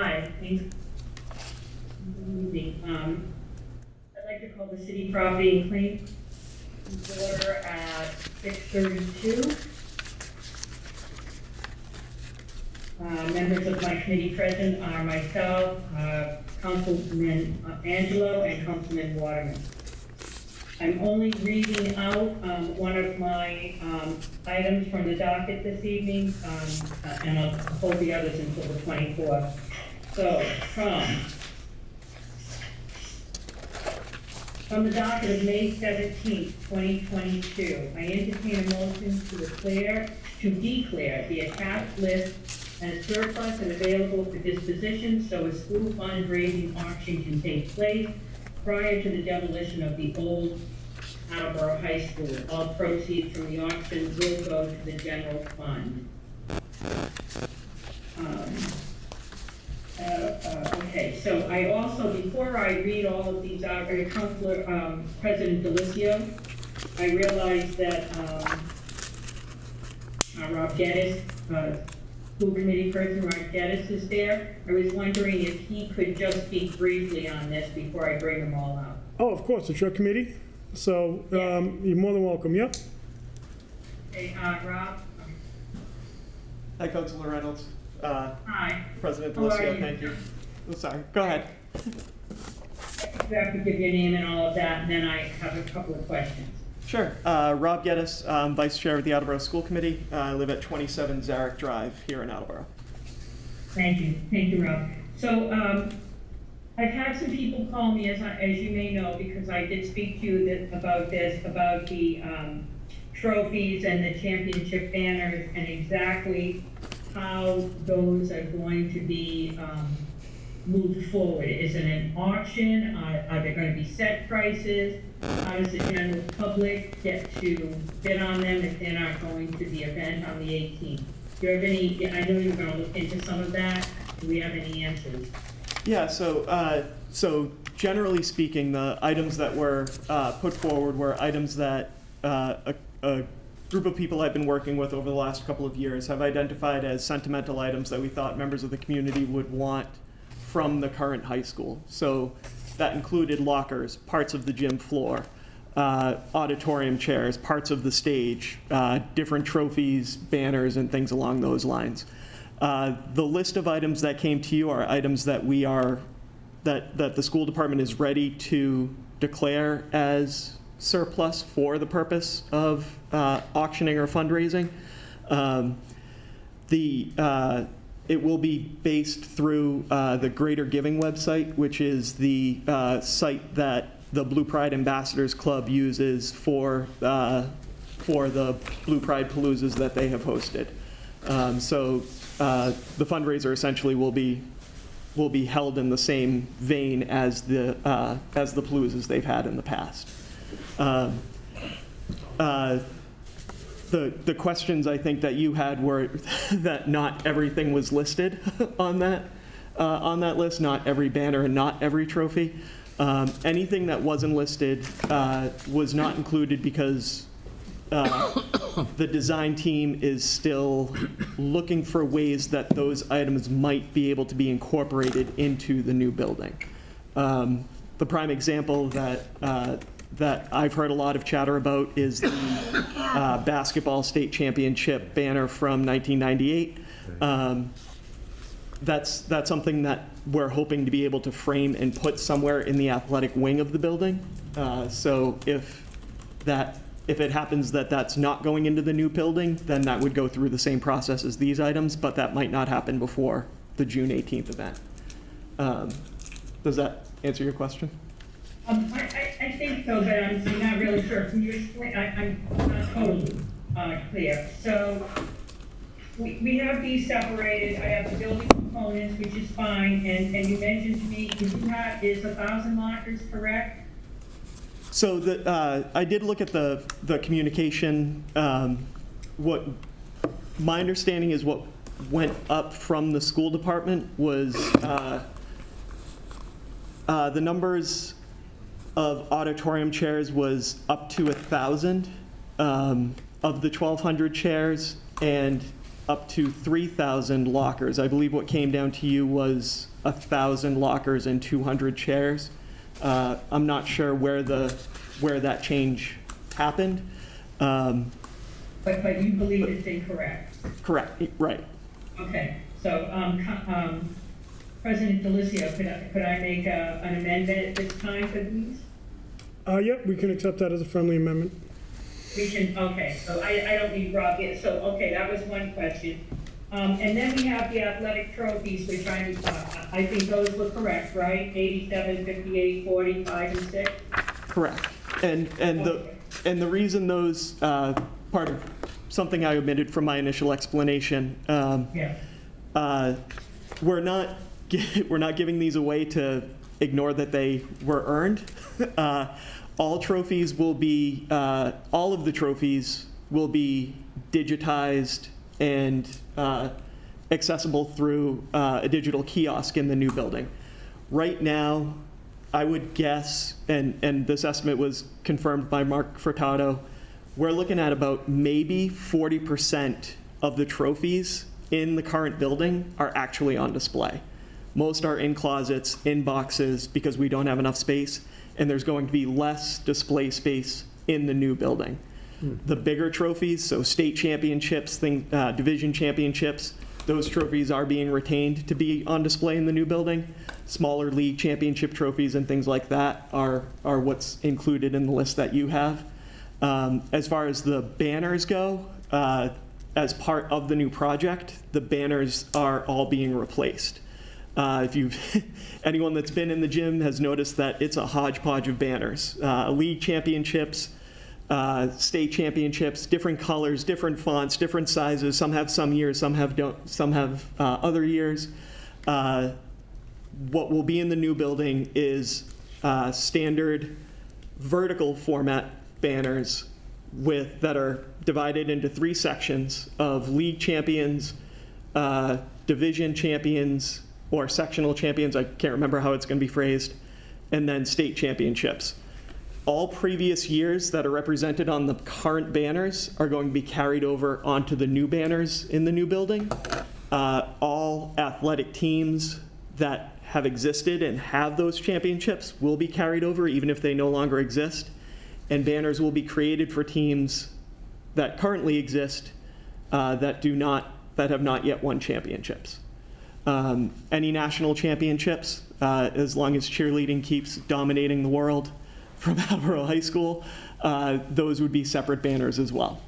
Hi, thanks. Good evening. I'd like to call the city property and claim order at 6:32. Members of my committee present are myself, Councilman Angelo, and Councilman Waterman. I'm only reading out one of my items from the docket this evening, and I'll hold the others until the 24th. So, from the docket of May 17th, 2022, I entertain a motion to declare the attached list as surplus and available for disposition, so a school fundraising auction can take place prior to the demolition of the old Attleboro High School. All proceeds from the auction will go to the general fund. Okay, so I also, before I read all of these out, Councilor President Delicio, I realized that Rob Geddes, school committee person, Rob Geddes is there. I was wondering if he could just speak briefly on this before I bring them all out. Oh, of course, it's your committee, so you're more than welcome, yep. Hey, Rob. Hi, Councilor Reynolds. Hi. President How are Delicio, you? thank you. Oh, sorry, go ahead. You have to give your name and all of that, and then I have a couple of questions. Sure. Rob Geddes, Vice Chair of the Attleboro School Committee. I live at 27 Zarek Drive here in Attleboro. Thank you, Rob. So I've had some people call me, as you may know, because I did speak to you about the trophies and the championship banners and exactly how those are going to be moved forward. Is it an auction? Are there going to be set prices? How does the general public get to bid on them if they're not going to the event on the 18th? Do you have any, I know you're going to look into some of that. Do we have any answers? Yeah, so generally speaking, the items that were put forward were items that a group of people I've been working with over the last couple of years have identified as sentimental items that we thought members of the community would want from the current high school. So that included lockers, parts of the gym floor, auditorium chairs, parts of the stage, different trophies, banners, and things along those lines. The list of items that came to you are items that that the school department is ready to declare as surplus for the purpose of auctioning or fundraising. It will be based through the Greater Giving website, which is the site that the Blue Pride Ambassadors Club uses for the Blue Pride Paloozas that they have hosted. So the fundraiser essentially will be held in the same vein as the Paloozas they've had in the past. The questions I think that you had were that not everything was listed on that list, not every banner and not every trophy. Anything that wasn't listed was not included because the design team is still looking for ways that those items might be able to be incorporated into the new building. The prime example that I've heard a lot of chatter about is the basketball state championship banner from 1998. That's something that we're hoping to be able to frame and put somewhere in the athletic wing of the building. So if it happens that that's not going into the new building, then that would go through the same process as these items, but that might not happen before the June 18th event. Does that answer your question? I think so, but I'm not really sure. Can you explain? I'm not totally clear. So we have these separated. I have the building components, which is fine, and you mentioned to me, is 1,000 lockers correct? So I did look at the communication. What my understanding is what went up from the school department was the numbers of auditorium chairs was up to 1,000 of the 1,200 chairs, and up to 3,000 lockers. I believe what came down to you was 1,000 lockers and 200 chairs. I'm not sure where that change happened. But you believe it's incorrect? Correct, right. Okay, so, President Delicio, could I make an amendment at this time for these? Yep, we can accept that as a friendly amendment. We can, okay, so I don't need Rob yet, so, okay, that was one question. And then we have the athletic trophies, which I think those were correct, right? 87, 58, 40, 5, and 6? Correct. And the reason those, part of something I omitted from my initial explanation, we're not giving these away to ignore that they were earned. All of the trophies will be digitized and accessible through a digital kiosk in the new building. Right now, I would guess, and this estimate was confirmed by Mark Furtado, we're looking at about maybe 40% of the trophies in the current building are actually on display. Most are in closets, in boxes, because we don't have enough space, and there's going to be less display space in the new building. The bigger trophies, so state championships, division championships, those trophies are being retained to be on display in the new building. Smaller league championship trophies and things like that are what's included in the list that you have. As far as the banners go, as part of the new project, the banners are all being replaced. Anyone that's been in the gym has noticed that it's a hodgepodge of banners. League championships, state championships, different colors, different fonts, different sizes. Some have some years, some have other years. What will be in the new building is standard vertical format banners that are divided into 3 sections of league champions, division champions, or sectional champions, I can't remember how it's going to be phrased, and then state championships. All previous years that are represented on the current banners are going to be carried over onto the new banners in the new building. All athletic teams that have existed and have those championships will be carried over even if they no longer exist. And banners will be created for teams that currently exist that have not yet won championships. Any national championships, as long as cheerleading keeps dominating the world from Attleboro High School, those would be separate banners as well.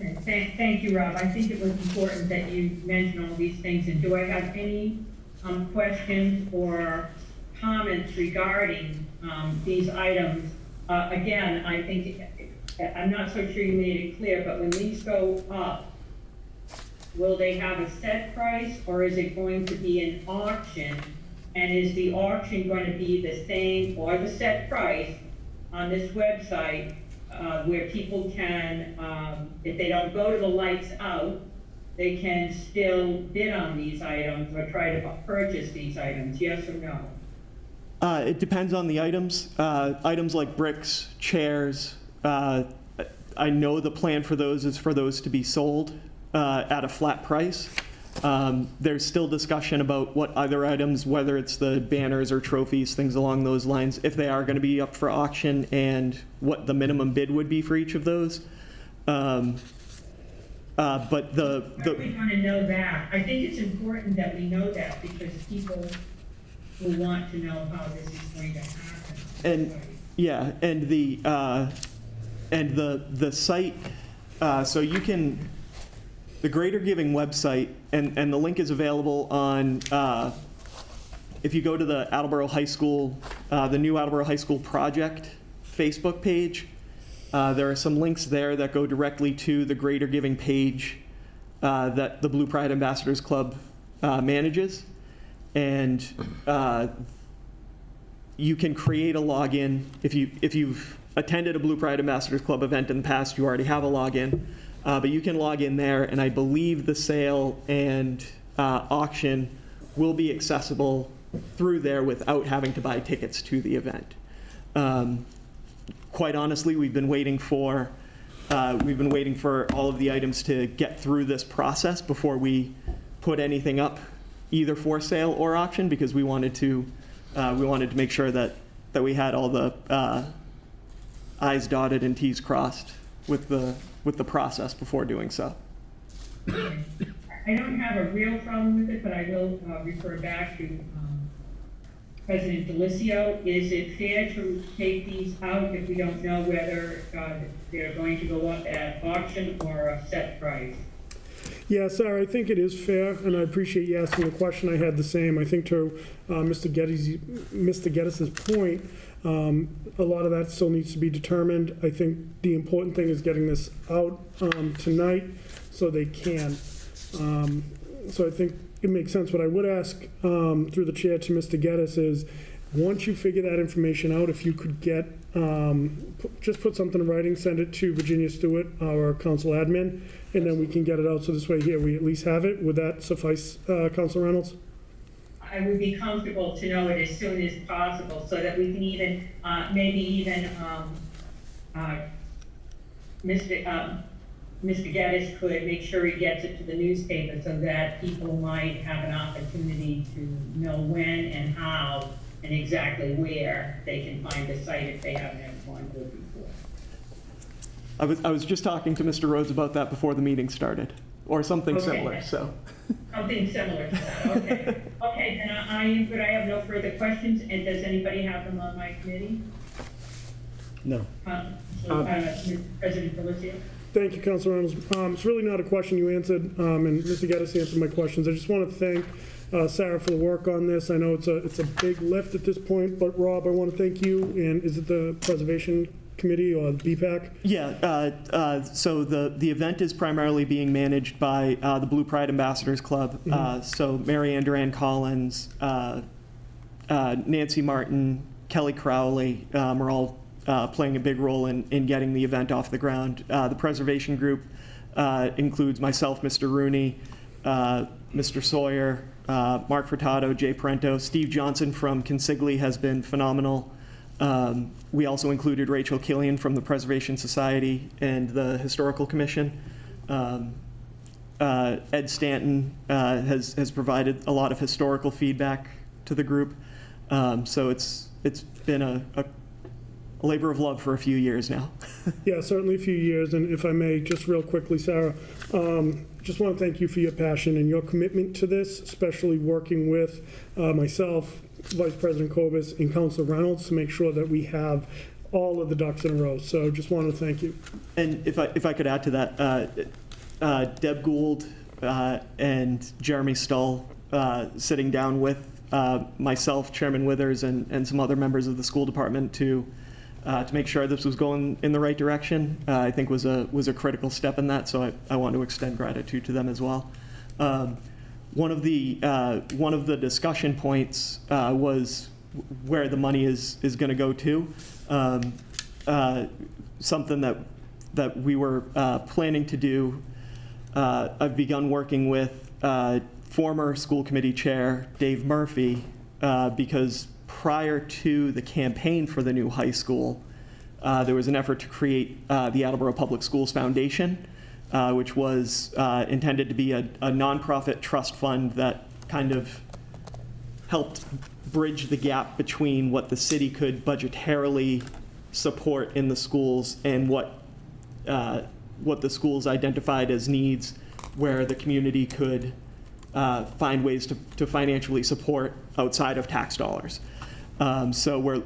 Okay, thank you, Rob. I think it was important that you mention all these things. And do I have any questions or comments regarding these items? Again, I think, I'm not so sure you made it clear, but when these go up, will they have a set price, or is it going to be an auction? And is the auction going to be the same or the set price on this website where people can, if they don't go to the lights out, they can still bid on these items or try to purchase these items, yes or no? It depends on the items. Items like bricks, chairs, I know the plan for those is for those to be sold at a flat price. There's still discussion about what other items, whether it's the banners or trophies, things along those lines, if they are going to be up for auction and what the minimum bid would be for each of those. But I really want to know that. I think it's important that we know that because people will want to know how this is going to happen. And yeah, and the site, so you can. The Greater Giving website, and the link is available on, if you go to the Attleboro High School, the new Attleboro High School project Facebook page, there are some links there that go directly to the Greater Giving page that the Blue Pride Ambassadors Club manages. And you can create a login. If you've attended a Blue Pride Ambassadors Club event in the past, you already have a login. But you can log in there, and I believe the sale and auction will be accessible through there without having to buy tickets to the event. Quite honestly, we've been waiting for we've been waiting for all of the items to get through this process before we put anything up, either for sale or auction, because we wanted to make sure that we had all the I's dotted and T's crossed with the process before doing so. I don't have a real problem with it, but I will refer back to President Delicio. Is it fair to take these out if we don't know whether they're going to go up at auction or a set price? Yeah, Sarah, I think it is fair, and I appreciate you asking the question. I had the same. I think to Mr. Geddes' point, a lot of that still needs to be determined. I think the important thing is getting this out tonight so they can. So I think it makes sense. What I would ask through the chair to Mr. Geddes is, once you figure that information out, if you could get, just put something in writing, send it to Virginia Stewart, our council admin, and then we can get it out. So this way here, we at least have it. Would that suffice, Council Reynolds? I would be comfortable to know it as soon as possible so that we can even, maybe even, Mr. Geddes could make sure he gets it to the newspaper so that people might have an opportunity to know when and how and exactly where they can find the site if they haven't had one go before. I was just talking to Mr. Rhodes about that before the meeting started, or something similar, so. Something similar to that, okay. Okay, then I am good. I have no further questions, and does anybody have them on my committee? No. President Felicio? Thank you, Council Reynolds. It's really not a question you answered, and Mr. Geddes answered my questions. I just want to thank Sarah for the work on this. I know it's a big lift at this point, but Rob, I want to thank you. And is it the Preservation Committee or the BPAC? Yeah, so the event is primarily being managed by the Blue Pride Ambassadors Club. So Mary Ann Duran Collins, Nancy Martin, Kelly Crowley are all playing a big role in getting the event off the ground. The preservation group includes myself, Mr. Rooney, Mr. Sawyer, Mark Furtado, Jay Parento. Steve Johnson from Consigli has been phenomenal. We also included Rachel Killian from the Preservation Society and the Historical Commission. Ed Stanton has provided a lot of historical feedback to the group. So it's been a labor of love for a few years now. Yeah, certainly a few years. And if I may, just real quickly, Sarah, just want to thank you for your passion and your commitment to this, especially working with myself, Vice President Kobus, and Councilor Reynolds to make sure that we have all of the ducks in a row. So just wanted to thank you. And if I could add to that, Deb Gould and Jeremy Stull sitting down with myself, Chairman Withers, and some other members of the school department to make sure this was going in the right direction, I think was a critical step in that. So I want to extend gratitude to them as well. One of the discussion points was where the money is going to go to. Something that we were planning to do. I've begun working with former school committee chair Dave Murphy because prior to the campaign for the new high school, there was an effort to create the Attleboro Public Schools Foundation, which was intended to be a nonprofit trust fund that kind of helped bridge the gap between what the city could budgetarily support in the schools and what the schools identified as needs, where the community could find ways to financially support outside of tax dollars. So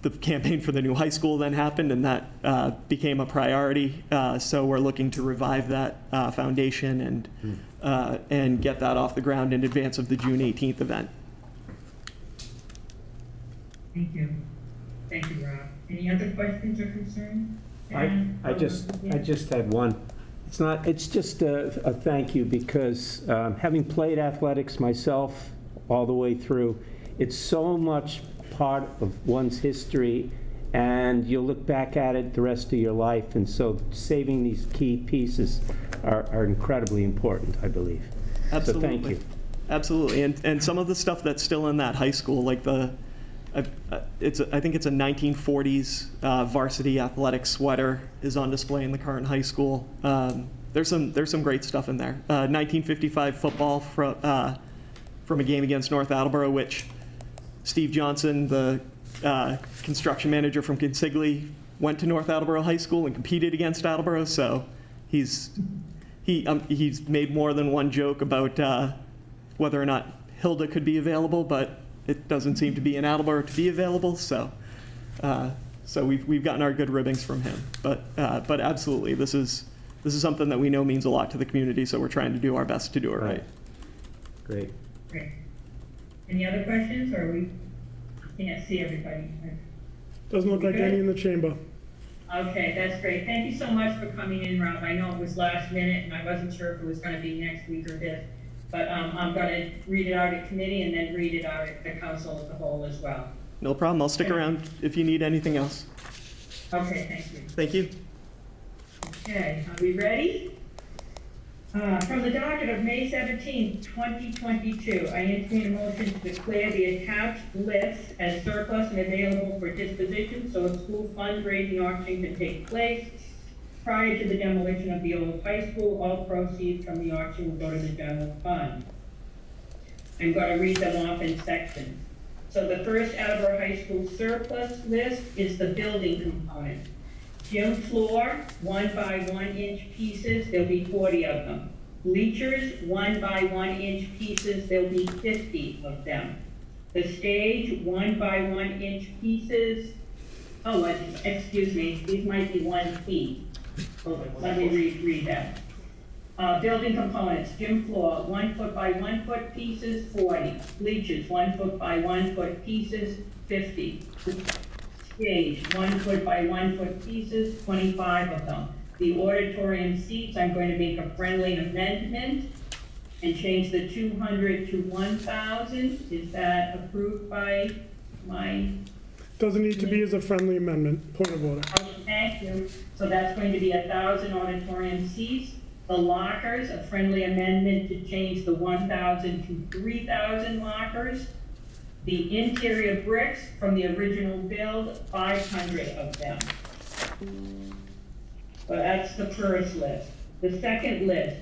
the campaign for the new high school then happened, and that became a priority. So we're looking to revive that foundation and get that off the ground in advance of the June 18th event. Thank you. Thank you, Rob. Any other questions or concerns? I just had one. It's just a thank you because having played athletics myself all the way through, it's so much part of one's history, and you'll look back at it the rest of your life. And so saving these key pieces are incredibly important, I believe. Absolutely. So thank you. Absolutely. And some of the stuff that's still in that high school, like the I think it's a 1940s varsity athletic sweater is on display in the current high school. There's some great stuff in there. 1955 football from a game against North Attleboro, which Steve Johnson, the construction manager from Consigli, went to North Attleboro High School and competed against Attleboro. So he's made more than one joke about whether or not Hilda could be available, but it doesn't seem to be in Attleboro to be available. So we've gotten our good ribbings from him. But absolutely, this is something that we know means a lot to the community. So we're trying to do our best to do it right. Great. Great. Any other questions, or we can't see everybody? Doesn't look like any in the chamber. Okay, that's great. Thank you so much for coming in, Rob. I know it was last minute, and I wasn't sure if it was going to be next week or this, but I'm going to read it out at committee and then read it out at the council as a whole as well. No problem. I'll stick around if you need anything else. Okay, thank you. Thank you. Okay, are we ready? From the docket of May 17, 2022, I entertain a motion to declare the attached list as surplus and available for disposition so a school fundraising auction can take place. Prior to the demolition of the old high school, all proceeds from the auction will go to the general fund. I'm going to read them off in sections. So the first Attleboro High School surplus list is the building component. Gym floor, 1 by 1 inch pieces, there'll be 40 of them. Bleachers, 1 by 1 inch pieces, there'll be 50 of them. The stage, 1 by 1 inch pieces. Oh, excuse me, these might be 1 feet. Let me read that. Building components, gym floor, 1 foot by 1 foot pieces, 40. Bleachers, 1 foot by 1 foot pieces, 50. Stage, 1 foot by 1 foot pieces, 25 of them. The auditorium seats, I'm going to make a friendly amendment and change the 200 to 1,000. Is that approved by my? Doesn't need to be as a friendly amendment. Point of order. Okay, thank you. So that's going to be 1,000 auditorium seats. The lockers, a friendly amendment to change the 1,000 to 3,000 lockers. The interior bricks from the original build, 500 of them. So that's the first list. The second list,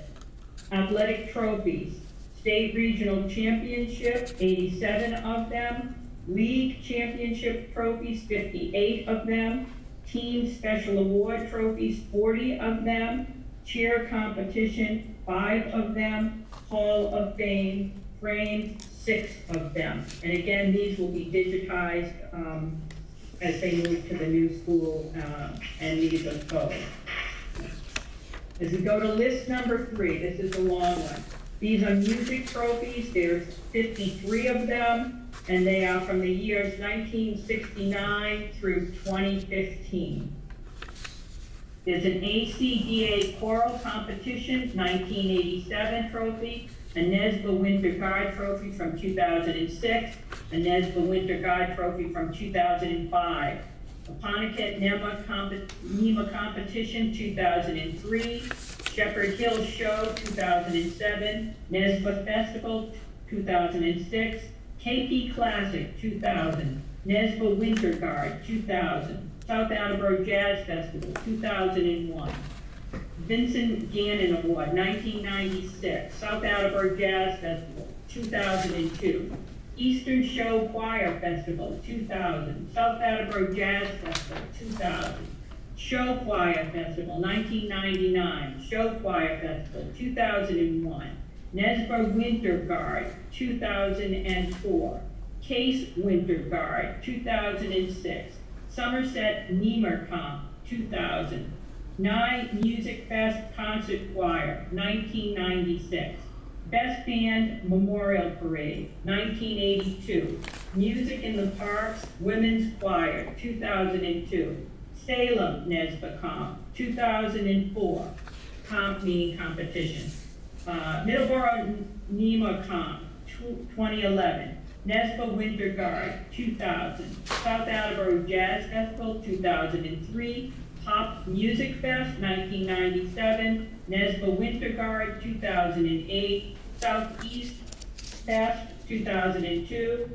athletic trophies, state regional championship, 87 of them. League championship trophies, 58 of them. Team special award trophies, 40 of them. Cheer competition, 5 of them. Hall of Fame frames, 6 of them. And again, these will be digitized as they move to the new school, and these are both. As we go to list number 3, this is a long one. These are music trophies. There's 53 of them, and they are from the years 1969 through 2015. There's an ACDA choral competition, 1987 trophy, a NESBA Winter Guard trophy from 2006, a NESBA Winter Guard trophy from 2005, a Pontiac NEMA competition, 2003, Shepherd Hill Show, 2007, NESBA Festival, 2006, KP Classic, 2000, NESBA Winter Guard, 2000, South Attleboro Jazz Festival, 2001. Vincent Gannon Award, 1996, South Attleboro Jazz Festival, 2002. Eastern Show Choir Festival, 2000. South Attleboro Jazz Festival, 2000. Show Choir Festival, 1999. Show Choir Festival, 2001. NESBA Winter Guard, 2004. Case Winter Guard, 2006. Somerset NEMA Comp, 2000. Nye Music Fest Concert Choir, 1996. Best Band Memorial Parade, 1982. Music in the Parks Women's Choir, 2002. Salem NESBA Comp, 2004. Comp meaning competition. Middleborough NEMA Comp, 2011. NESBA Winter Guard, 2000. South Attleboro Jazz Festival, 2003. Pop Music Fest, 1997, NESBA Winter Guard, 2008, Southeast Fest, 2002,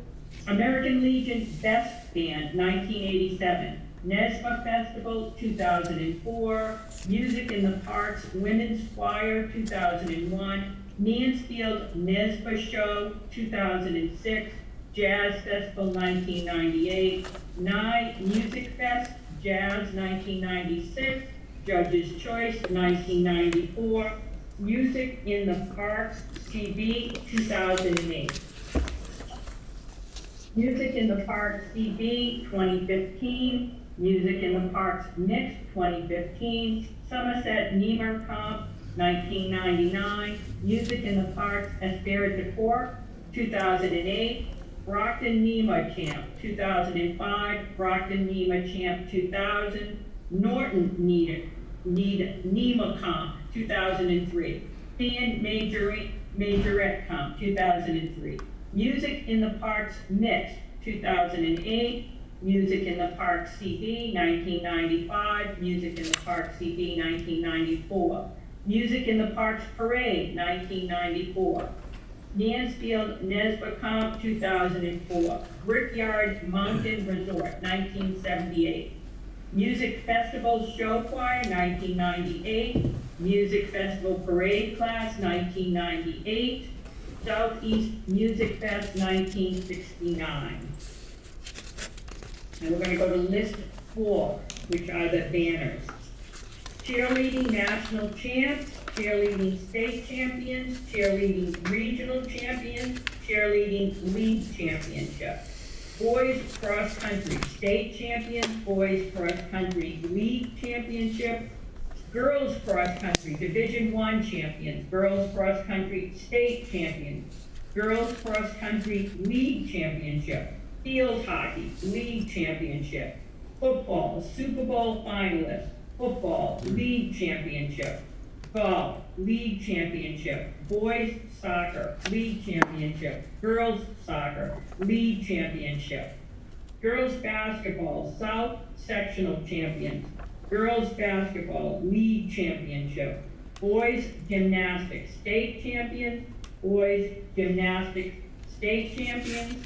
American Legion Best Band, 1987. NESMA Festival, 2004. Music in the Parks Women's Choir, 2001. Mansfield NESMA Show, 2006. Jazz Festival, 1998. Nye Music Fest, Jazz, 1996. Judge's Choice, 1994. Music in the Parks, CB, 2008. Music in the Parks, CB, 2015. Music in the Parks Mix, 2015. Somerset Nemar Comp, 1999. Music in the Parks Esprit de Corps, 2008. Brockton NEMA Champ, 2005. Brockton NEMA Champ, 2000. Norton NEMA Comp, 2003. Fan Majorette Comp, 2003. Music in the Parks Mix, 2008. Music in the Parks CB, 1995. Music in the Parks CB, 1994. Music in the Parks Parade, 1994. Mansfield NESBA Comp, 2004. Brickyard Mountain Resort, 1978. Music Festival Show Choir, 1998. Music Festival Parade Class, 1998. Southeast Music Fest, 1969. And we're gonna go to list 4, which are the banners. Cheerleading National Champs, Cheerleading State Champions, Cheerleading Regional Champions, Cheerleading League Championship. Boys Cross Country State Champions, Boys Cross Country League Championship, Girls Cross Country Division I Champions, Girls Cross Country State Champions, Girls Cross Country League Championship, Field Hockey League Championship, Football Super Bowl Finalists, Football League Championship, Golf League Championship, Boys Soccer League Championship, Girls Soccer League Championship, Girls Basketball South Sectional Champions, Girls Basketball League Championship, Boys Gymnastics State Champions, Boys Gymnastics State Champions,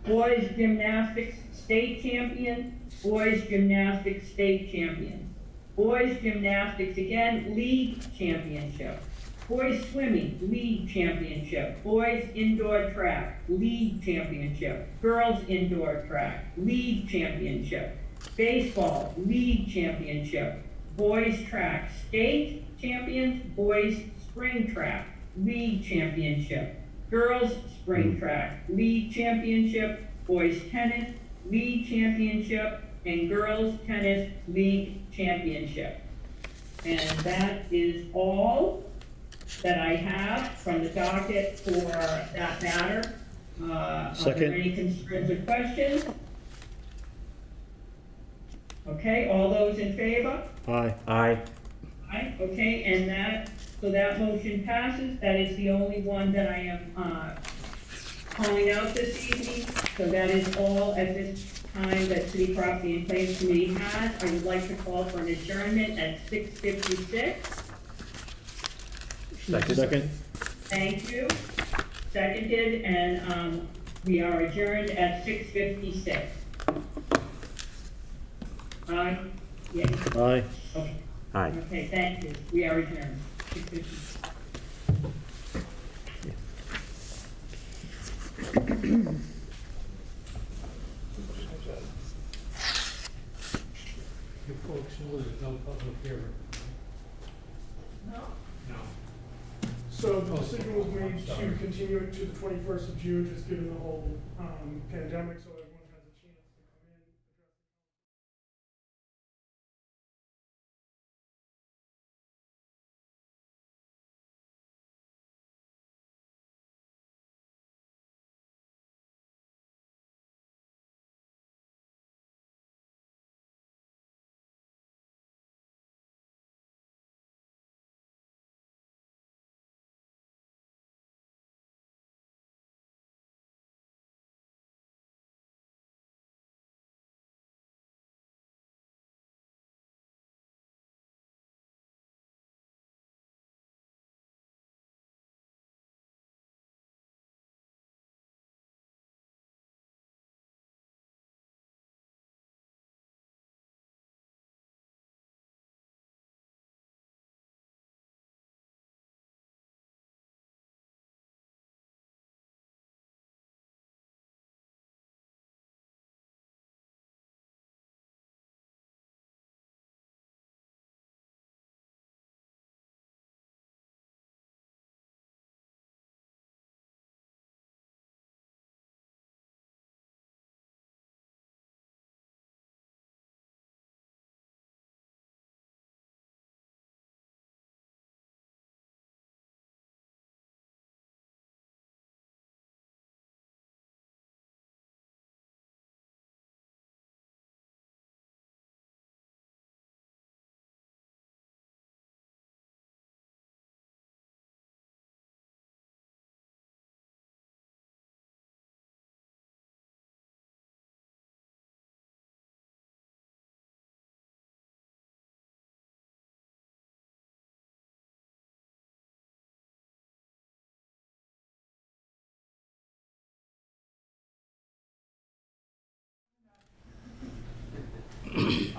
Boys Gymnastics State Champions, Boys Gymnastics State Champions, Boys Gymnastics again, League Championship, Boys Swimming League Championship, Boys Indoor Track League Championship, Girls Indoor Track League Championship, Baseball League Championship, Boys Track State Champions, Boys Spring Track League Championship, Girls Spring Track League Championship, Boys Tennis League Championship, and Girls Tennis League Championship. And that is all that I have from the docket for that matter. Are there any concerns or questions? Okay, all those in favor? Aye. Aye. Aye, okay, and so that motion passes. That is the only one that I am calling out this evening. So that is all at this time that City Property and Claims Committee has. I would like to call for an adjournment at 6:56. Second. Thank you. Seconded, and we are adjourned at 6:56. Aye? Yes? Aye. Okay. Aye. Okay, thank you. We are adjourned. 6:56. You folks know there's no public hearing. No. No. So the decision was made to continue it to the 21st of June, just given the whole pandemic, so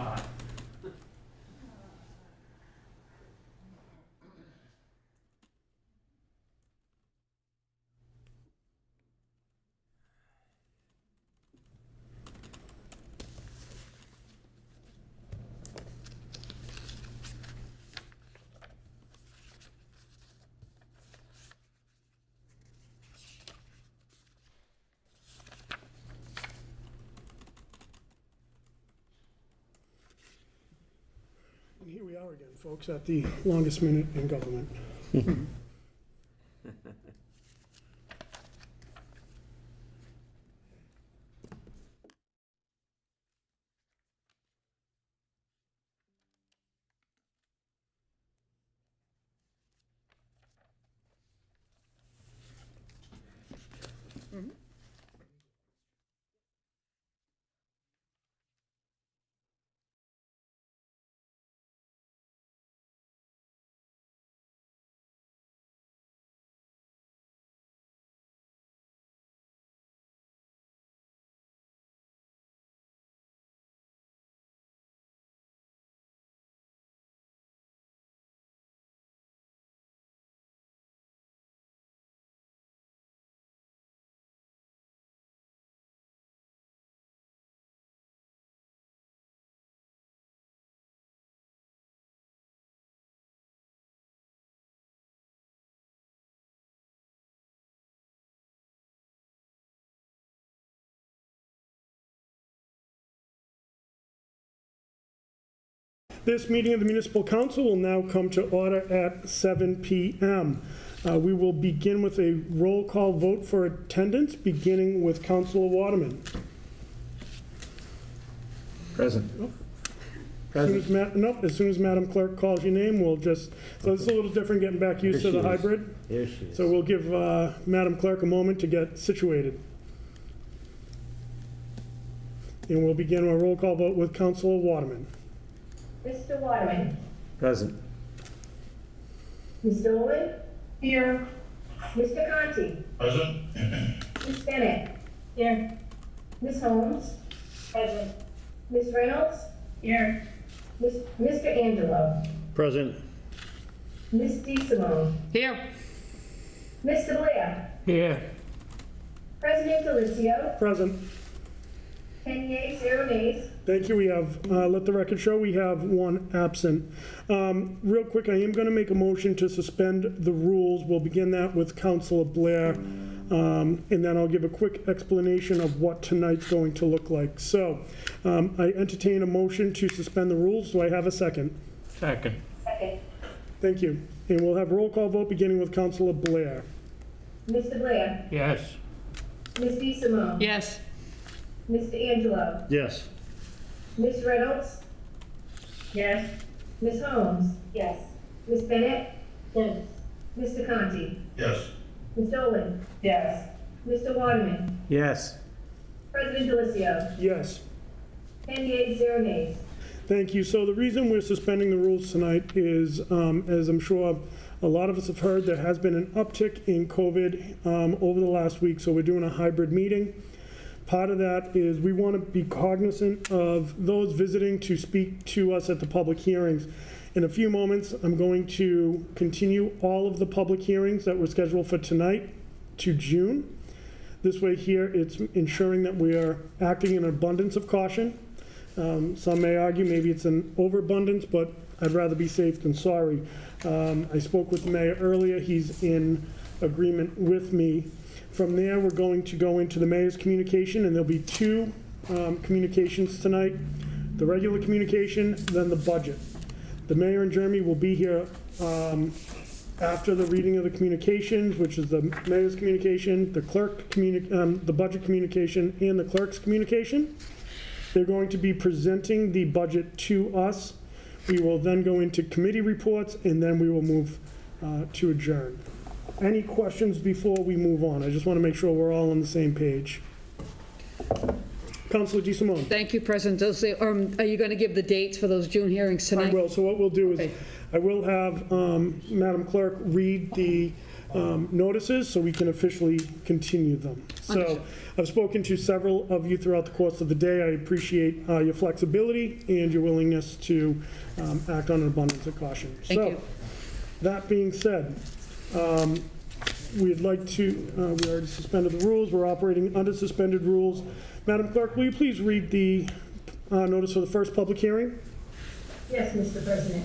Aye. And here we are again, folks, at the longest minute in government. This meeting of the Municipal Council will now come to order at 7 p.m. We will begin with a roll call vote for attendance, beginning with Councilor Waterman. Present. As soon as Madam Clerk calls your name, we'll just, so it's a little different getting back used to the hybrid. There she is. So we'll give Madam Clerk a moment to get situated. And we'll begin our roll call vote with Councilor Waterman. Mr. Waterman. Present. Ms. Dolan. Here. Mr. Conti. Present. Ms. Bennett. Here. Ms. Holmes. Present. Ms. Reynolds. Here. Mr. Angelo. Present. Ms. DeSimone. Here. Mr. Blair. Here. President Delicio. Present. 10 yeas, 0 nays. Thank you. We have, let the record show, we have one absent. Real quick, I am going to make a motion to suspend the rules. We'll begin that with Councilor Blair, and then I'll give a quick explanation of what tonight's going to look like. So, I entertain a motion to suspend the rules. Do I have a second? Second. Second. Thank you. And we'll have roll call vote beginning with Councilor Blair. Mr. Blair. Yes. Ms. DeSimone. Yes. Mr. Angelo. Yes. Ms. Reynolds. Yes. Ms. Holmes. Yes. Ms. Bennett. Yes. Mr. Conti. Yes. Ms. Dolan. Yes. Mr. Waterman. Yes. President Delicio. Yes. 10 yeas, 0 nays. Thank you. So the reason we're suspending the rules tonight is, as I'm sure a lot of us have heard, there has been an uptick in COVID over the last week, so we're doing a hybrid meeting. Part of that is we want to be cognizant of those visiting to speak to us at the public hearings. In a few moments, I'm going to continue all of the public hearings that were scheduled for tonight to June. This way here, it's ensuring that we are acting in an abundance of caution. Some may argue maybe it's an overabundance, but I'd rather be safe than sorry. I spoke with the mayor earlier. He's in agreement with me. From there, we're going to go into the mayor's communication, and there'll be two communications tonight. The regular communication, then the budget. The mayor and Jeremy will be here after the reading of the communications, which is the mayor's communication, the the budget communication, and the clerk's communication. They're going to be presenting the budget to us. We will then go into committee reports, and then we will move to adjourn. Any questions before we move on? I just want to make sure we're all on the same page. Councilor DeSimone. Thank you, President Dillsey. Are you going to give the dates for those June hearings I tonight? will. So what we'll do is, Okay. I will have Madam Clerk read the notices so we can officially continue them. So Understood. I've spoken to several of you throughout the course of the day. I appreciate your flexibility and your willingness to act on an abundance of caution. Thank you. That being said, we'd like to, we already suspended the rules. We're operating under suspended rules. Madam Clerk, will you please read the notice for the first public hearing? Yes, Mr. President.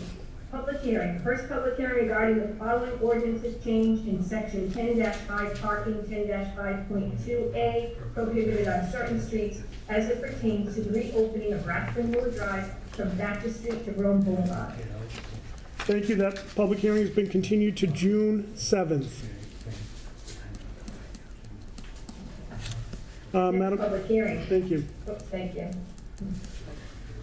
Public hearing. First public hearing regarding the following ordinances changed in section 10-5 parking, 10-5.2A, prohibited on certain streets as it pertains to the reopening of Rathbun Road Drive from Thatcher Street to Rome Boulevard. Thank you. That public hearing has been continued to June 7th. Next Madam, public hearing. thank you. Oops, thank you.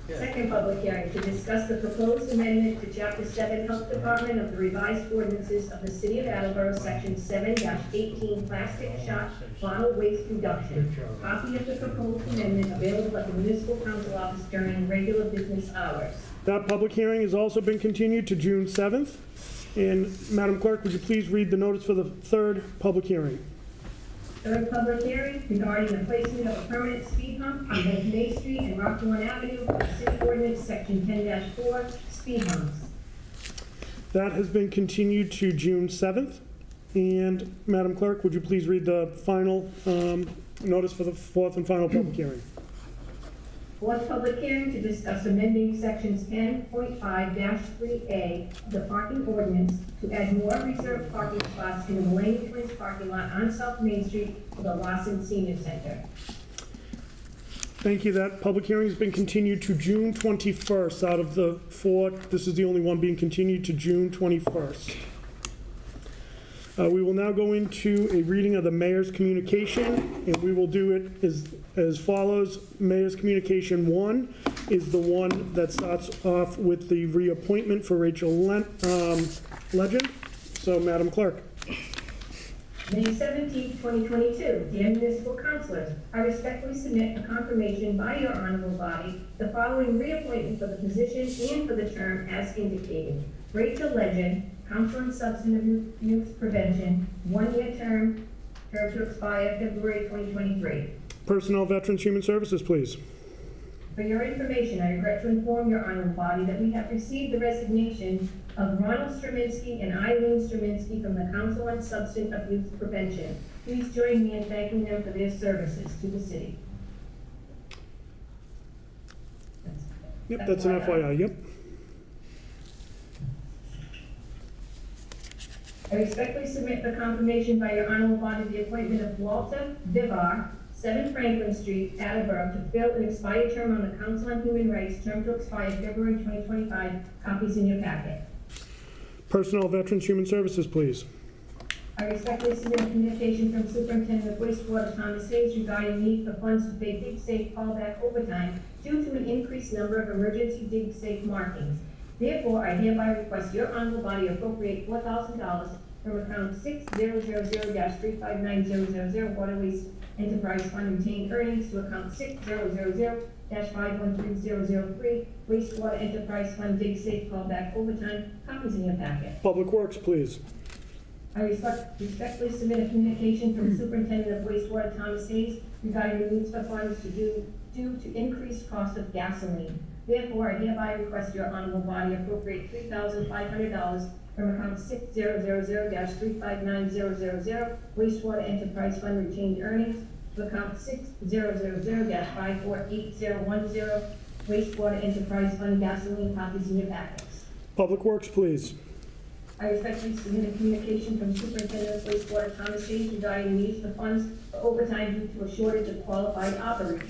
Second public hearing to discuss the proposed amendment to Chapter 7 Health Department of the revised ordinances of the City of Attleboro, Section 7-18, plastic shot bottle waste reduction. Copy of the proposed amendment available at the municipal council office during regular business hours. That public hearing has also been continued to June 7th. And Madam Clerk, would you please read the notice for the third public hearing? Third public hearing regarding the placement of a permanent speed hump on both Main Street and Rockland Avenue, City Ordinance, Section 10-4, speed humps. That has been continued to June 7th. And Madam Clerk, would you please read the final notice for the fourth and final public hearing? Fourth public hearing to discuss amending sections 10.5-3A of the parking ordinance to add more reserved parking spots in the Mulaney Twins parking lot on South Main Street for the Lawson Senior Center. Thank you. That public hearing has been continued to June 21st. Out of the four, this is the only one being continued to June 21st. We will now go into a reading of the mayor's communication, and we will do it as follows. Mayor's communication 1 is the one that starts off with the reappointment for Rachel Legend. So, Madam Clerk. May 17, 2022, dear municipal councilors, I respectfully submit for confirmation by your honorable body the following reappointment for the position and for the term as indicated. Rachel Legend, Council on Substance Abuse Prevention, 1-year term to expire February 2023. Personnel, Veterans, Human Services, please. For your information, I regret to inform your honorable body that we have received the resignation of Ronald Straminsky and Eileen Straminsky from the Council on Substance Abuse Prevention. Please join me in thanking them for their services to the city. Yep, that's an FYI, yep. I respectfully submit for confirmation by your honorable body the appointment of Walter Vivar, 7 Franklin Street, Attleboro, to fill an expired term on the Council on Human Rights, term to expire February 2025. Copies in your packet. Personnel, Veterans, Human Services, please. I respectfully submit a communication from Superintendent of Wastewater Thomas Hayes regarding need for funds to pay dig safe callback overtime due to an increased number of emergency dig safe markings. Therefore, I hereby request your honorable body appropriate $4,000 from account 6000-359000 Water Waste Enterprise Fund retained earnings to account 6000-513003 Wastewater Enterprise Fund dig safe callback overtime. Copies in your packet. Public Works, please. I respectfully submit a communication from Superintendent of Wastewater Thomas Hayes regarding the needs for funds due to increased cost of gasoline. Therefore, I hereby request your honorable body appropriate $3,500 from account 6000-359000 Wastewater Enterprise Fund retained earnings to account 6000-548010 Wastewater Enterprise Fund gasoline. Copies in your packets. Public Works, please. I respectfully submit a communication from Superintendent of Wastewater Thomas Hayes regarding needs for funds for overtime due to a shortage of qualified operators.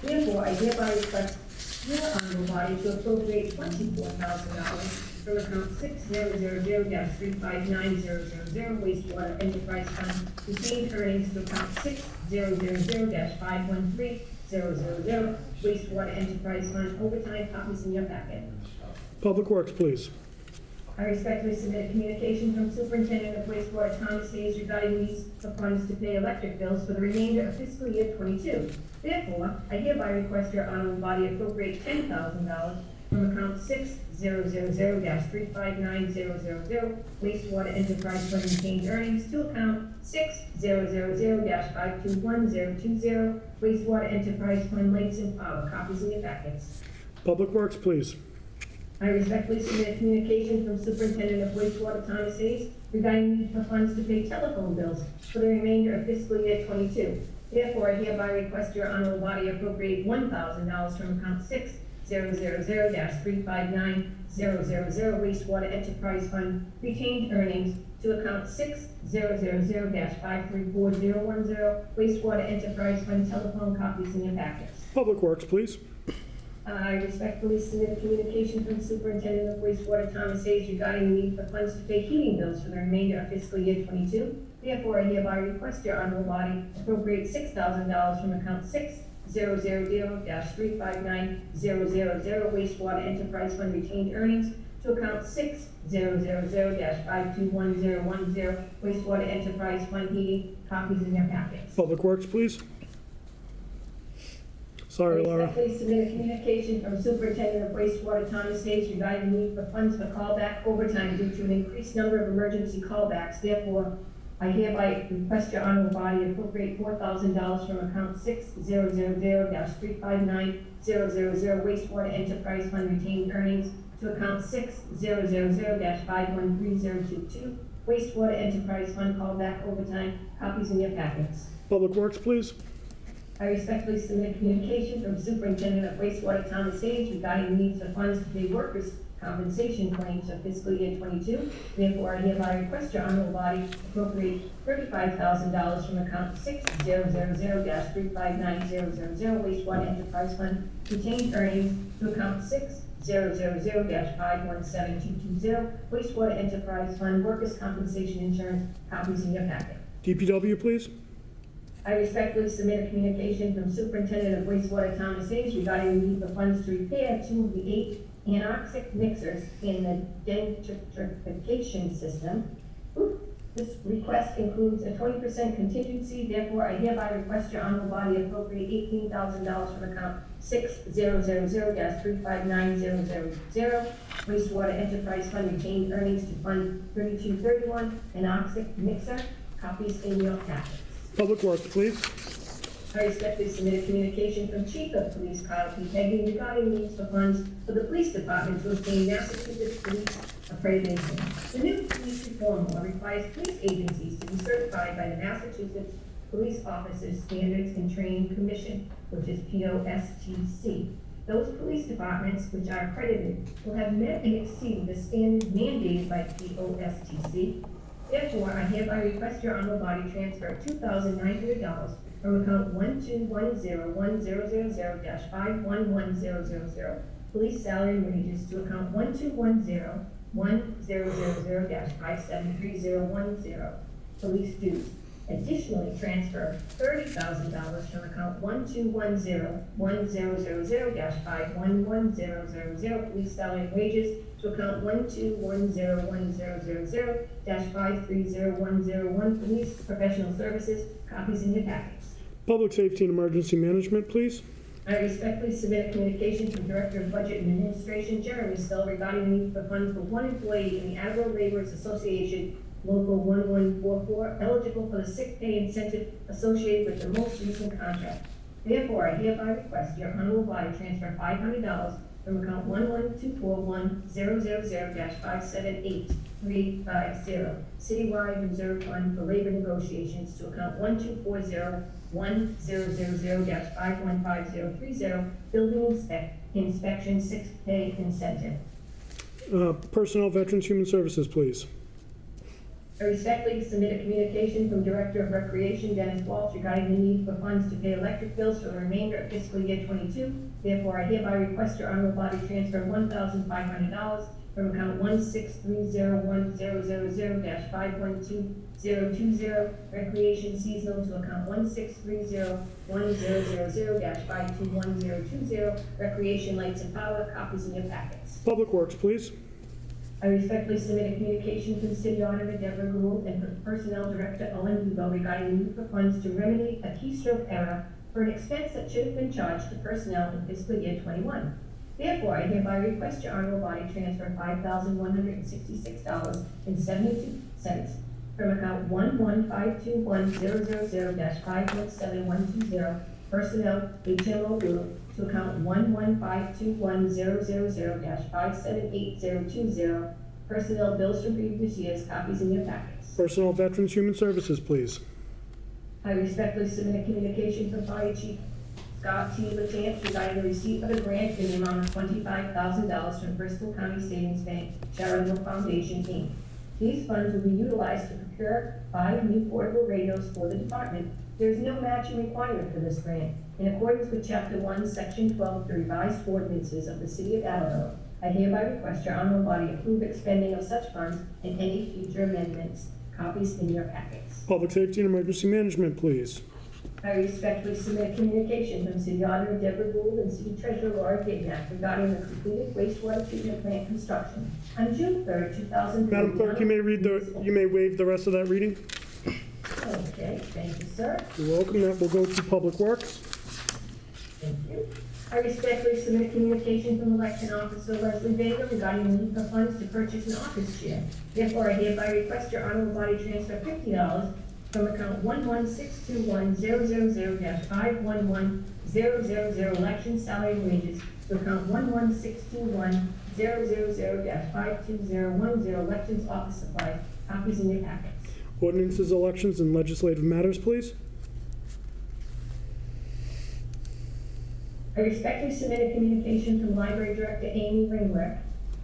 Therefore, I hereby request your honorable body to appropriate $24,000 from account 6000-359000 Wastewater Enterprise Fund retained earnings to account 6000-513000 Wastewater Enterprise Fund overtime. Copies in your packet. Public Works, please. I respectfully submit a communication from Superintendent of Wastewater Thomas Hayes regarding needs for funds to pay electric bills for the remainder of fiscal year '22. Therefore, I hereby request your honorable body appropriate $10,000 from account 6000-359000 wastewater enterprise fund retained earnings to account 6000-521020 wastewater enterprise fund lights and power. Copies in your packets. Public Works, please. I respectfully submit a communication from Superintendent of Wastewater Thomas Hayes regarding need for funds to pay telephone bills for the remainder of fiscal year 22. Therefore, I hereby request your honorable body appropriate $1,000 from account 6000-359-000 wastewater enterprise fund retained earnings to account 6000-534010 wastewater enterprise fund telephone. Copies in your packets. Public Works, please. I respectfully submit a communication from the Superintendent of Wastewater Thomas Hayes regarding the need for funds to pay heating bills for the remainder of fiscal year 22. Therefore, I hereby request your honorable body appropriate $6,000 from account 6000-359-000 wastewater enterprise fund retained earnings to account 6000-521010 wastewater enterprise fund heating. Copies in your packets. Public Works, please. Sorry, I Laura. respectfully submit a communication from Superintendent of Wastewater Thomas Hayes regarding the need for funds for callback overtime due to an increased number of emergency callbacks. Therefore, I hereby request your honorable body appropriate $4,000 from account 6000-359-000 wastewater enterprise fund retained earnings to account 6000-513022 wastewater enterprise fund callback overtime. Copies in your packets. Public Works, please. I respectfully submit communication from Superintendent of Wastewater Thomas Hayes regarding the needs for funds to pay workers' compensation claims for fiscal year 22. Therefore, I hereby request your honorable body appropriate $35,000 from account 6000-359-000 wastewater enterprise fund retained earnings to account 6000-517220 wastewater enterprise fund workers' compensation insurance. Copies in your packet. DPW, please. I respectfully submit a communication from Superintendent of Wastewater Thomas Hayes regarding the need for funds to repair 2 of the 8 anoxic mixers in the denitrification system. This request includes a 20% contingency. Therefore, I hereby request your honorable body appropriate $18,000 from account 6000-359-000 wastewater enterprise fund retained earnings to fund 3231 anoxic mixer. Copies in your packet. Public Works, please. I respectfully submit a communication from Chief of Police Kyle P. Peggy regarding needs for funds for the police department to obtain Massachusetts Police Accreditation. The new police reform law requires police agencies to be certified by the Massachusetts Police Officers Standards and Training Commission, which is POSTC. Those police departments which are accredited will have met and exceeded the standards mandated by POSTC. Therefore, I hereby request your honorable body transfer $2,900 from account 1210100-51100 police salary and wages to account 1210100-573010 police dues. Additionally, transfer $30,000 from account 1210100-51100 police salary and wages to account 1210100-530101 police professional services. Copies in your packets. Public Safety and Emergency Management, please. I respectfully submit a communication from Director of Budget and Administration, Jeremy Still, regarding the need for funds for one employee in the Attleboro Laborers Association, Local 1144, eligible for the sick pay incentive associated with the most recent contract. Therefore, I hereby request your honorable body transfer $500 from account 11241-000-578350 citywide reserve fund for labor negotiations to account 12401-000-515030 building inspection sick pay incentive. Personnel, Veterans, Human Services, please. I respectfully submit a communication from Director of Recreation Dennis Walsh regarding the need for funds to pay electric bills for the remainder of fiscal year 22. Therefore, I hereby request your honorable body transfer $1,500 from account 1630100-512020 recreation seasonal to account 1630100-521020 recreation lights and power. Copies in your packets. Public Works, please. I respectfully submit a communication from City Auditor Deborah Gould and Personnel Director Owen Hugo regarding the need for funds to remedy a keystroke error for an expense that should have been charged to personnel in fiscal year 21. Therefore, I hereby request your honorable body transfer $5,166.72 from account 11521-000-517120 personnel HMO group to account 11521-000-578020 personnel bills from previous years, copies in your packets. Personnel, Veterans, Human Services, please. I respectfully submit a communication from Fire Chief Scott T. LaChance regarding the receipt of a grant in the amount of $25,000 from Bristol County Savings Bank Charitable Foundation, Inc. These funds will be utilized to procure 5 new portable radios for the department. There is no matching requirement for this grant. In accordance with Chapter 1, Section 12 of the revised ordinances of the City of Attleboro, I hereby request your honorable body approve expending of such funds and any future amendments. Copies in your packets. Public Safety and Emergency Management, please. I respectfully submit communication from City Auditor Deborah Gould and City Treasurer Laura Gignac regarding the completed wastewater treatment plant construction on June 3rd, 2003. Madam Clerk, you may waive the rest of that reading. Okay, thank you, sir. You're welcome. That will go to Public Works. Thank you. I respectfully submit communication from Election Officer Leslie Vega regarding the need for funds to purchase an office chair. Therefore, I hereby request your honorable body transfer $50 from account 11621-000-511000 election salary and wages to account 11621-000-52010 elections office supplies. Copies in your packets. Ordinances, Elections, and Legislative Matters, please. I respectfully submit a communication from Library Director Amy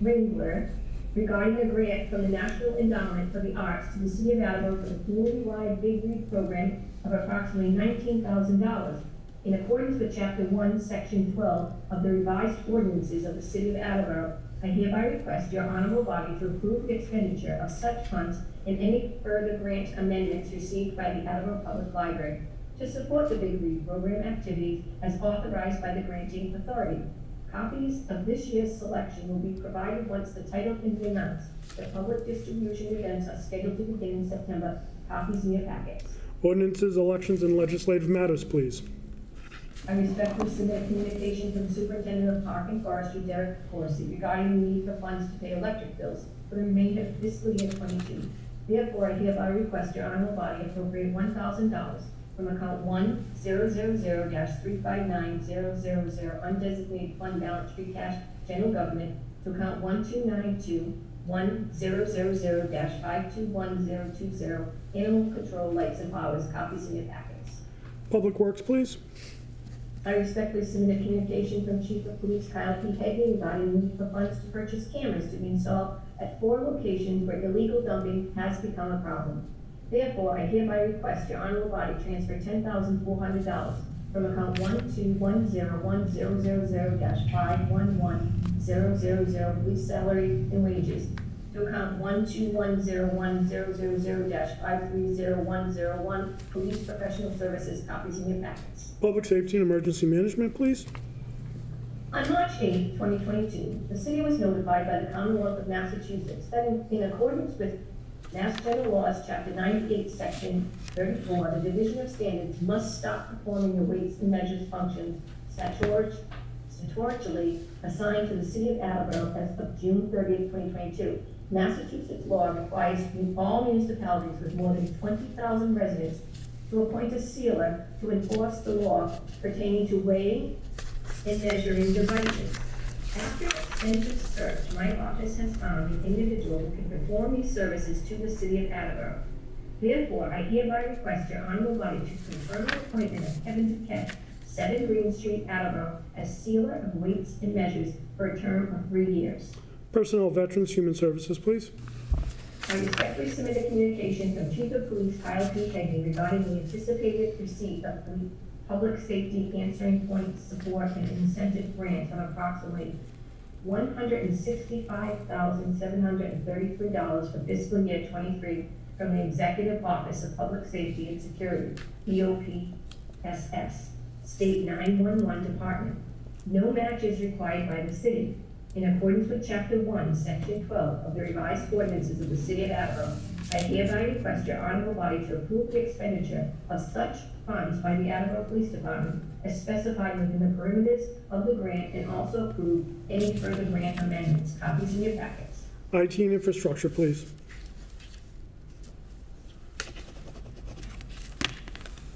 Ringler regarding a grant from the National Endowment for the Arts to the City of Attleboro for the community-wide Big Read program of approximately $19,000. In accordance with Chapter 1, Section 12 of the revised ordinances of the City of Attleboro, I hereby request your honorable body to approve the expenditure of such funds and any further grant amendments received by the Attleboro Public Library to support the Big Read program activities as authorized by the granting authority. Copies of this year's selection will be provided once the title can be announced. The public distribution events are scheduled to begin in September. Copies in your packets. Ordinances, Elections, and Legislative Matters, please. I respectfully submit a communication from the Superintendent of Park and Forestry, Derek Corsi, regarding the need for funds to pay electric bills for the remainder of fiscal year 22. Therefore, I hereby request your honorable body appropriate $1,000 from account 1-000-359-000 undesignated fund balance free cash general government to account 12921-000-521020 animal control lights and powers. Copies in your packets. Public Works, please. I respectfully submit a communication from Chief of Police Kyle P. Hagan regarding the need for funds to purchase cameras to be installed at 4 locations where illegal dumping has become a problem. Therefore, I hereby request your honorable body transfer $10,400 from account 1210100-511000 police salary and wages to account 1210100-530101 police professional services. Copies in your packets. Public Safety and Emergency Management, please. On March 8, 2022, the city was notified by the Commonwealth of Massachusetts that in accordance with Mass General Laws, Chapter 98, Section 34, the Division of Standards must stop performing the weights and measures functions statutorily assigned to the City of Attleboro as of June 30, 2022. Massachusetts law requires all municipalities with more than 20,000 residents to appoint a sealer to enforce the law pertaining to weighing and measuring devices. After extensive search, my office has found an individual who can perform these services to the City of Attleboro. Therefore, I hereby request your honorable body to confirm the appointment of Kevin Duquette, 7 Green Street, Attleboro, as sealer of weights and measures for a term of 3 years. Personnel, Veterans, Human Services, please. I respectfully submit a communication from Chief of Police Kyle P. Hagan regarding the anticipated receipt of public safety answering point support and incentive grant of approximately $165,733 for fiscal year 23 from the Executive Office of Public Safety and Security, EOPSS, State 911 Department. No match is required by the city. In accordance with Chapter 1, Section 12 of the revised ordinances of the City of Attleboro, I hereby request your honorable body to approve the expenditure of such funds by the Attleboro Police Department as specified within the perimeters of the grant, and also approve any further grant amendments. Copies in your packets. IT and infrastructure, please.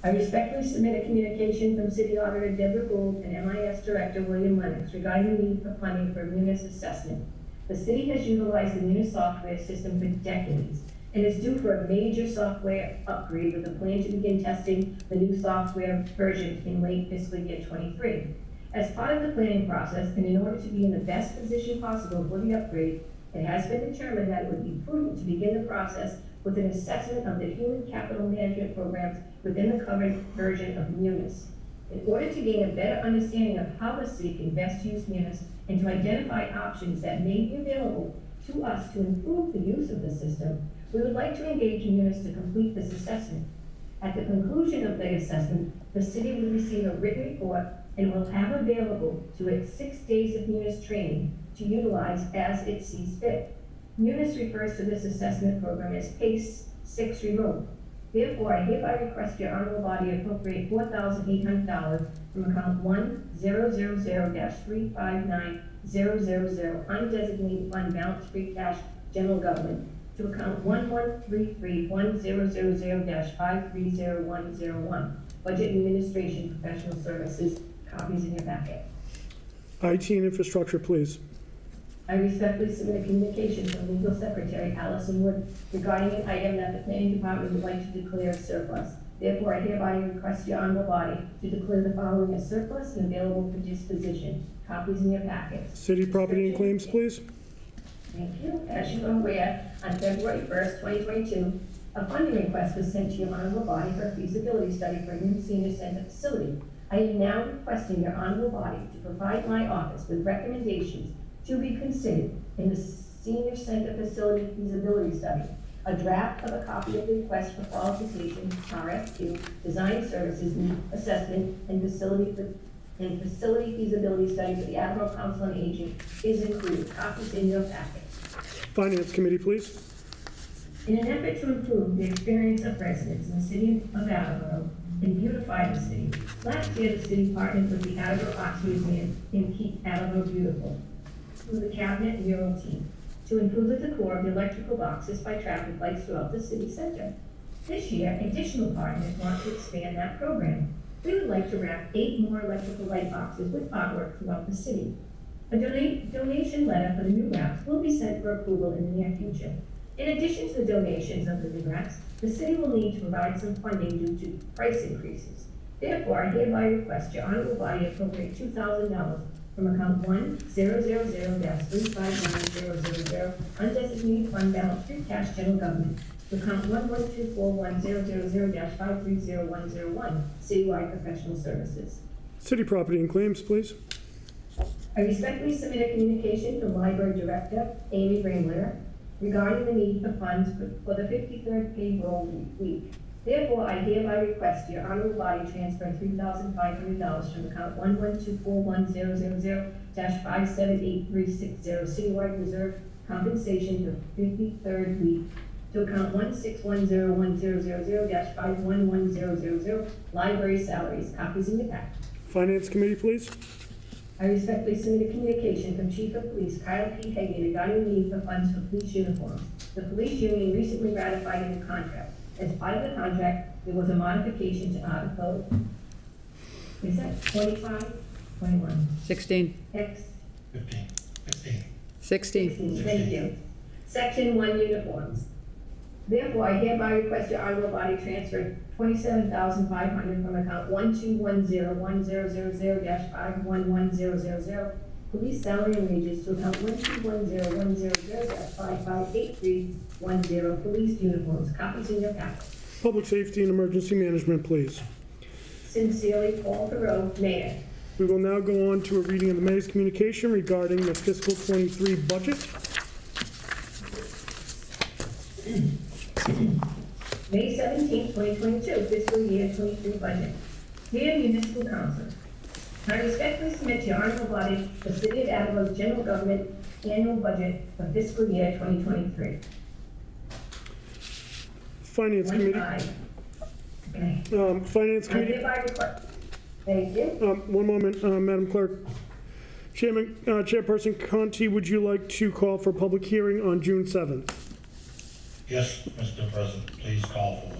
I respectfully submit a communication from City Auditor Deborah Gould and MIS Director William Lennox regarding the need for funding for Munis assessment. The city has utilized the Munis software system for decades and is due for a major software upgrade with a plan to begin testing the new software version in late fiscal year '23. As part of the planning process, and in order to be in the best position possible for the upgrade, it has been determined that it would be prudent to begin the process with an assessment of the human capital management programs within the current version of Munis. In order to gain a better understanding of how the city can best use Munis and to identify options that may be available to us to improve the use of the system, we would like to engage Munis to complete this assessment. At the conclusion of the assessment, the city will receive a written report and will have available to it 6 days of Munis training to utilize as it sees fit. Munis refers to this assessment program as PACE 6 Remote. Therefore, I hereby request your honorable body appropriate $4,800 from account 1-000-359-000 undesignated fund balance free cash general government to account 1133-1000-530101 budget administration professional services. Copies in your packet. IT and infrastructure, please. I respectfully submit a communication from Legal Secretary Allison Wood regarding an item that the Planning Department would like to declare as surplus. Therefore, I hereby request your honorable body to declare the following as surplus and available for disposition. Copies in your packets. City property and claims, please. Thank you. As you are aware, on February 1st, 2022, a funding request was sent to your honorable body for a feasibility study for a new senior center facility. I am now requesting your honorable body to provide my office with recommendations to be considered in the senior center facility feasibility study. A draft of a copy of the request for qualification, RFQ, design services, need assessment, and facility feasibility study for the Attleboro Council on Aging is included. Copies in your packet. Finance committee, please. In an effort to improve the experience of residents in the city of Attleboro and beautify the city, last year the city partnered with the Attleboro Arts Museum in Keep Attleboro Beautiful through the cabinet mural team to improve the decor of the electrical boxes by traffic lights throughout the city center. This year, additional partners want to expand that program. We would like to wrap 8 more electrical light boxes with artwork throughout the city. A donation letter for the new wraps will be sent for approval in the near future. In addition to the donations of the new wraps, the city will need to provide some funding due to price increases. Therefore, I hereby request your honorable body appropriate $2,000 from account 1-000-359-000 undesignated fund balance free cash general government to account 11241-000-530101 citywide professional services. City property and claims, please. I respectfully submit a communication from Library Director Amy Ramler regarding the need for funds for the 53rd payroll week. Therefore, I hereby request your honorable body transfer $3,500 from account 1124100-578360 citywide reserve compensation for 53rd week to account 1610100-511000 library salaries. Copies in the pack. Finance committee, please. I respectfully submit a communication from Chief of Police Kyle P. Hagan regarding the need for funds for police uniforms. The police union recently ratified a new contract. As part of the contract, there was a modification to Article, is that 25, 21? 16, X 15. 16. 16, thank you. Section 1 uniforms. Therefore, I hereby request your honorable body transfer $27,500 from account 1210100-51100 police salary and wages to account 1210100-558310 police uniforms. Copies in your packet. Public safety and emergency management, please. Sincerely, Paul Thoreau, Mayor. We will now go on to a reading of the mayor's communication regarding the fiscal '23 budget. May 17, 2022, fiscal year 23 budget. Dear Municipal Council, I respectfully submit to your honorable body the City of Attleboro's general government annual budget for fiscal year 2023. Finance Committee. 1.5. Okay. Finance I Committee. hereby request. Thank you. One moment, Madam Clerk. Chairperson Conti, would you like to call for public hearing on June 7th? Yes, Mr. President, please call for it.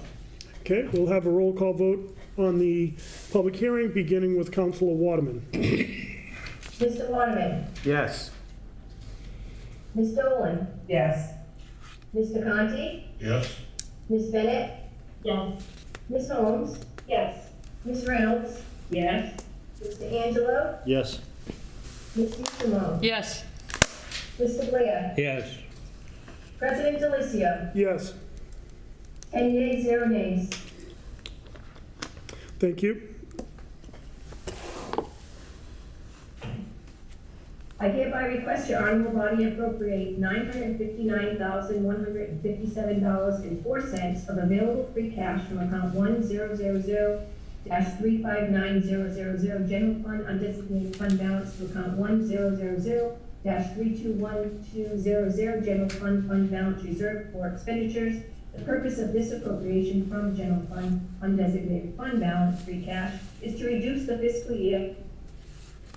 Okay, we'll have a roll call vote on the public hearing, beginning with Councilor Waterman. Mr. Waterman. Yes. Ms. Dolan. Yes. Mr. Conti. Yes, Ms. Bennett. Yes. Ms. Holmes. Yes. Ms. Reynolds. Yes. Mr. Angelo. Yes. Ms. DeSimone. Yes. Mr. Blair. Yes. President Delicio. Yes, 10 yeas, 0 nays. thank you. I hereby request your honorable body appropriate $959,157.04 of available free cash from account 1000-359000 general fund undesignated fund balance to account 1000-321200 general fund balance reserved for expenditures. The purpose of this appropriation from general fund undesignated fund balance free cash is to reduce the fiscal year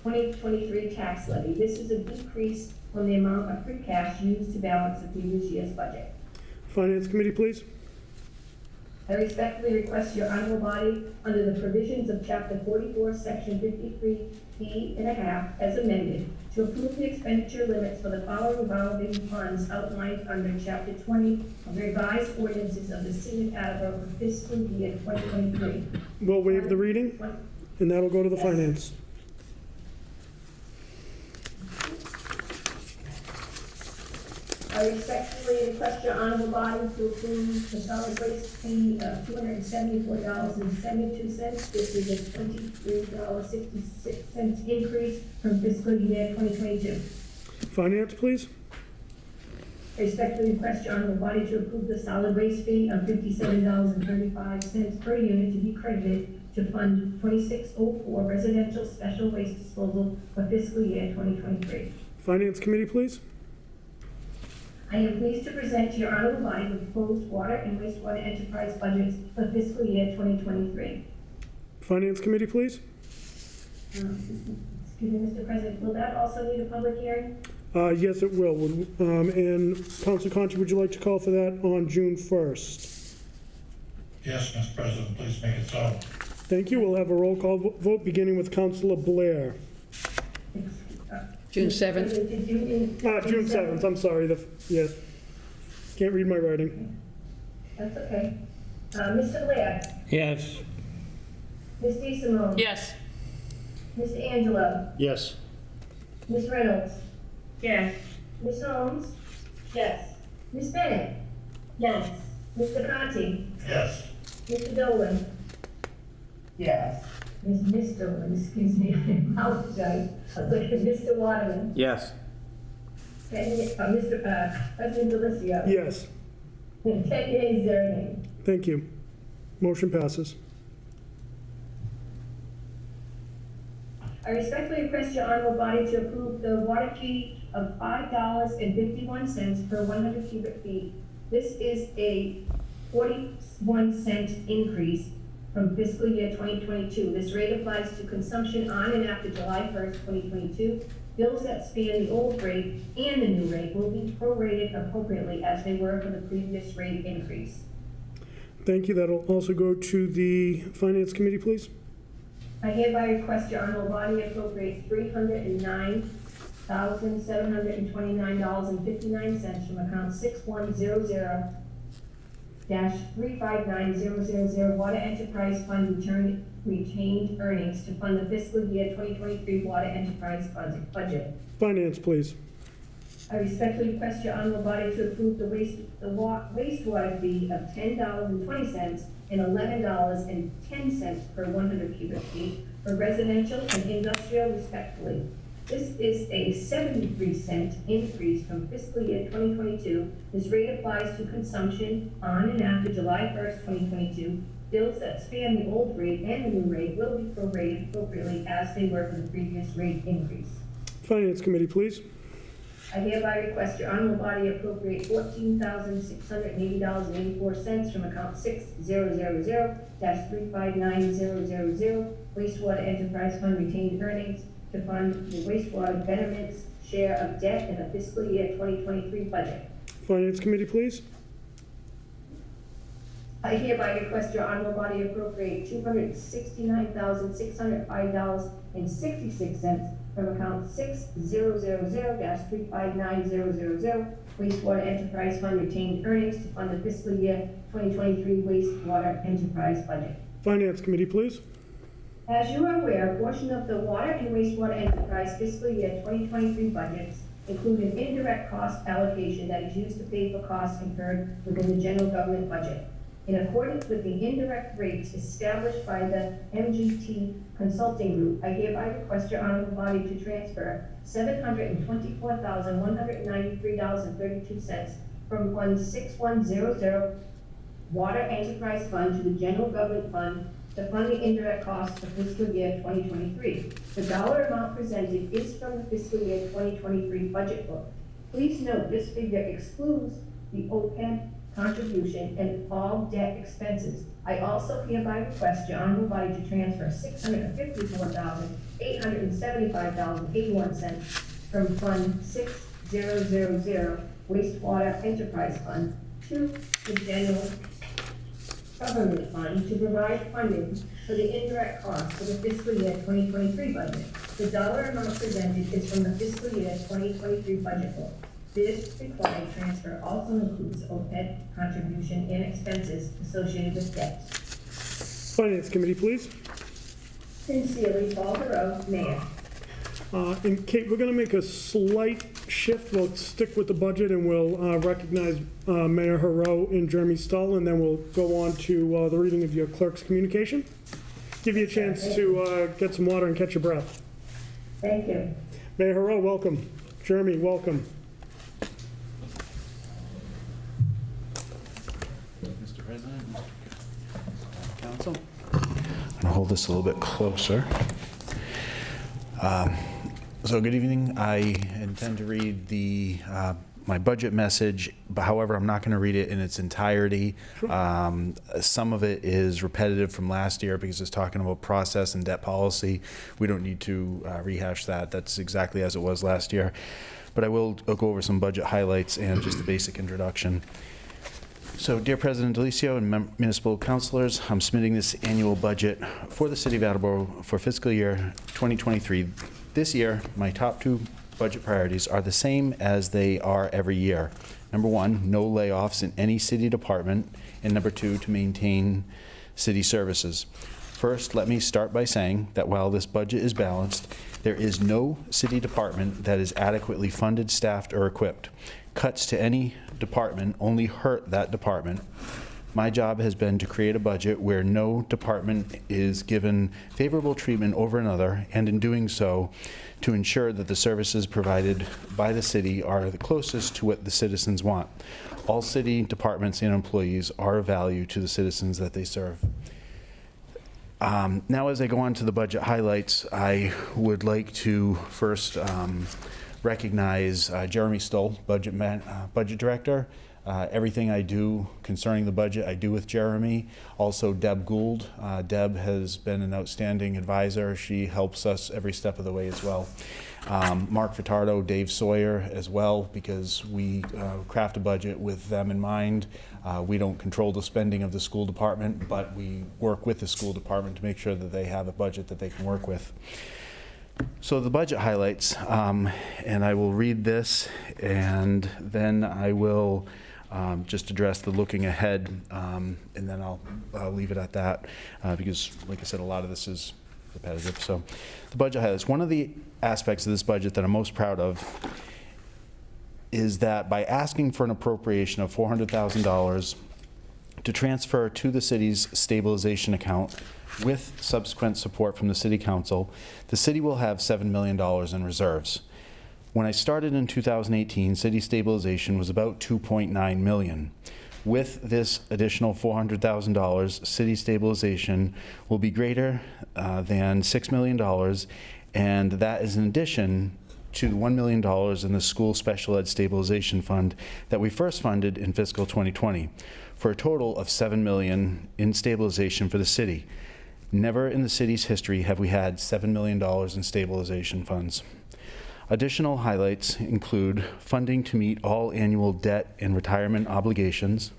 2023 tax levy. This is a decrease from the amount of free cash used to balance the previous year's budget. Finance Committee, please. I respectfully request your honorable body, under the provisions of Chapter 44, Section 53E.5, as amended, to approve the expenditure limits for the following revolving funds outlined under Chapter 20 of the revised ordinances of the City of Attleboro for fiscal year 2023. We'll waive the reading, and that'll go to the Finance. I respectfully request your honorable body to approve the solid waste fee of $274.72. This is a $23.66 increase from fiscal year 2022. Finance, please. I respectfully request your honorable body to approve the solid waste fee of $57.35 per unit to be credited to Fund 2604 Residential Special Waste Disposal for fiscal year 2023. Finance Committee, please. I am pleased to present to your honorable body the proposed water and wastewater enterprise budgets for fiscal year 2023. Finance Committee, please. Excuse me, Mr. President, will that also need a public hearing? Yes, it will. And Councilor Conti, would you like to call for that on June 1st? yes, Mr. President, please make it so. Thank you. We'll have a roll call vote, beginning with Councilor Blair. June 7th. June 7th, I'm sorry. Yes. Can't read my writing. That's okay. Mr. Blair. Yes. Ms. DeSimone. Yes. Mr. Angelo. Yes. Ms. Reynolds. Yes. Ms. Holmes. Yes. Ms. Bennett. Yes. Mr. Conti. Yes, Mr. Dolan. Yes. Miss Dolan, excuse me, I apologize. I was looking at Mr. Waterman. Yes. Mr. President Delicio. Yes. 10 yeas, 0 nays. Thank you. Motion passes. I respectfully request your honorable body to approve the water fee of $5.51 per 100 cubic feet. This is a 41-cent increase from fiscal year 2022. This rate applies to consumption on and after July 1st, 2022. Bills that span the old rate and the new rate will be prorated appropriately as they were for the previous rate increase. Thank you. That'll also go to the Finance Committee, please. I hereby request your honorable body appropriate $309,729.59 from account 6100-359000 Water Enterprise Fund retained earnings to fund the fiscal year 2023 Water Enterprise budget. Finance, please. I respectfully request your honorable body to approve the wastewater fee of $10.20 and $11.10 per 100 cubic feet for residential and industrial respectively. This is a 73-cent increase from fiscal year 2022. This rate applies to consumption on and after July 1st, 2022. Bills that span the old rate and the new rate will be prorated appropriately as they were for the previous rate increase. Finance Committee, please. I hereby request your honorable body appropriate $14,680.84 from account 6000-359000 wastewater enterprise fund retained earnings to fund the wastewater betterment's share of debt in the fiscal year 2023 budget. Finance Committee, please. I hereby request your honorable body appropriate $269,605.66 from account 6000-359000 wastewater enterprise fund retained earnings to fund the fiscal year 2023 wastewater enterprise budget. Finance Committee, please. As you are aware, a portion of the water and wastewater enterprise fiscal year 2023 budgets include an indirect cost allocation that is used to pay for costs incurred within the general government budget. In accordance with the indirect rates established by the MGT Consulting Group, I hereby request your honorable body to transfer $724,193.32 from Fund 6100 Water Enterprise Fund to the General Government Fund to fund the indirect costs for fiscal year 2023. The dollar amount presented is from the fiscal year 2023 budget book. Please note this figure excludes the OPEB contribution and all debt expenses. I also hereby request your honorable body to transfer $654,875.81 from Fund 6000 Wastewater Enterprise Fund to the General Government Fund to provide funding for the indirect costs for the fiscal year 2023 budget. The dollar amount presented is from the fiscal year 2023 budget book. This required transfer also includes OPEB contribution and expenses associated with debt. Finance Committee, please. Sincerely, Paul Heroux, Mayor. And Kate, we're going to make a slight shift. We'll stick with the budget and we'll recognize Mayor Heroux and Jeremy Stull, and then we'll go on to the reading of your clerk's communication. Give you a chance to get some water and catch your breath. Thank you. Mayor Heroux, welcome. Jeremy, welcome. Mr. President, Council. I'm going to hold this a little bit closer. So good evening. I intend to read my budget message, but however, I'm not going to read it in its entirety. Some of it is repetitive from last year because it's talking about process and debt policy. We don't need to rehash that. That's exactly as it was last year. But I will go over some budget highlights and just a basic introduction. So, dear President Delicio and municipal councilors, I'm submitting this annual budget for the City of Attleboro for fiscal year 2023. This year, my top two budget priorities are the same as they are every year. Number one, no layoffs in any city department, and number two, to maintain city services. First, let me start by saying that while this budget is balanced, there is no city department that is adequately funded, staffed, or equipped. Cuts to any department only hurt that department. My job has been to create a budget where no department is given favorable treatment over another, and in doing so, to ensure that the services provided by the city are the closest to what the citizens want. All city departments and employees are of value to the citizens that they serve. Now, as I go on to the budget highlights, I would like to first recognize Jeremy Stull, budget director. Everything I do concerning the budget, I do with Jeremy. Also, Deb Gould. Deb has been an outstanding advisor. She helps us every step of the way as well. Mark Furtado, Dave Sawyer as well, because we craft a budget with them in mind. We don't control the spending of the school department, but we work with the school department to make sure that they have a budget that they can work with. So the budget highlights, and I will read this, and then I will just address the looking ahead, and then I'll leave it at that, because, like I said, a lot of this is repetitive. So the budget highlights. One of the aspects of this budget that I'm most proud of is that by asking for an appropriation of $400,000 to transfer to the city's stabilization account with subsequent support from the city council. The city will have $7 million in reserves. When I started in 2018, city stabilization was about $2.9 million. With this additional $400,000, city stabilization will be greater than $6 million, and that is in addition to the $1 million in the school special ed stabilization fund that we first funded in fiscal 2020, for a total of $7 million in stabilization for the city. Never in the city's history have we had $7 million in stabilization funds. Additional highlights include funding to meet all annual debt and retirement obligations,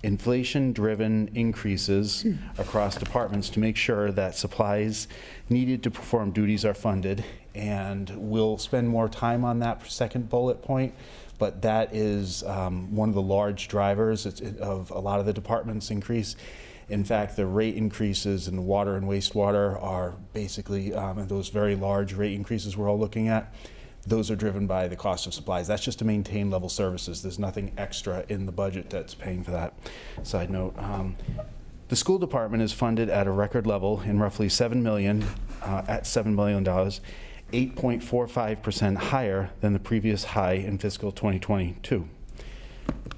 inflation-driven increases across departments to make sure that supplies needed to perform duties are funded, and we'll spend more time on that second bullet point, but that is one of the large drivers of a lot of the departments' increase. In fact, the rate increases in water and wastewater are basically, and those very large rate increases we're all looking at, those are driven by the cost of supplies. That's just to maintain level services. There's nothing extra in the budget that's paying for that. Side note, the school department is funded at a record level in roughly $7 million, at $7 million, 8.45% higher than the previous high in fiscal 2022.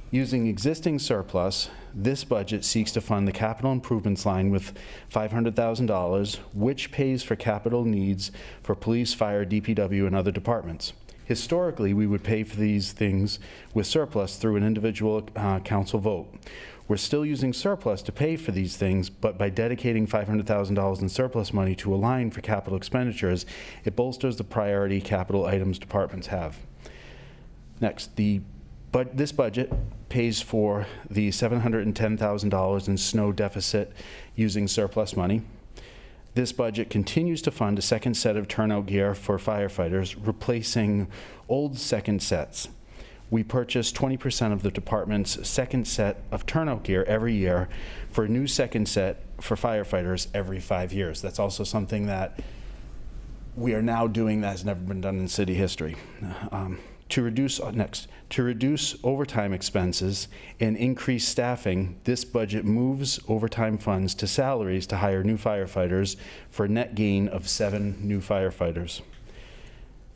Using existing surplus, this budget seeks to fund the capital improvements line with $500,000, which pays for capital needs for police, fire, DPW, and other departments. Historically, we would pay for these things with surplus through an individual council vote. We're still using surplus to pay for these things, but by dedicating $500,000 in surplus money to a line for capital expenditures, it bolsters the priority capital items departments have. Next, this budget pays for the $710,000 in snow deficit using surplus money. This budget continues to fund a second set of turnout gear for firefighters, replacing old second sets. We purchase 20% of the department's second set of turnout gear every year for a new second set for firefighters every 5 years. That's also something that we are now doing that has never been done in city history. To reduce overtime expenses and increase staffing, this budget moves overtime funds to salaries to hire new firefighters for a net gain of 7 new firefighters.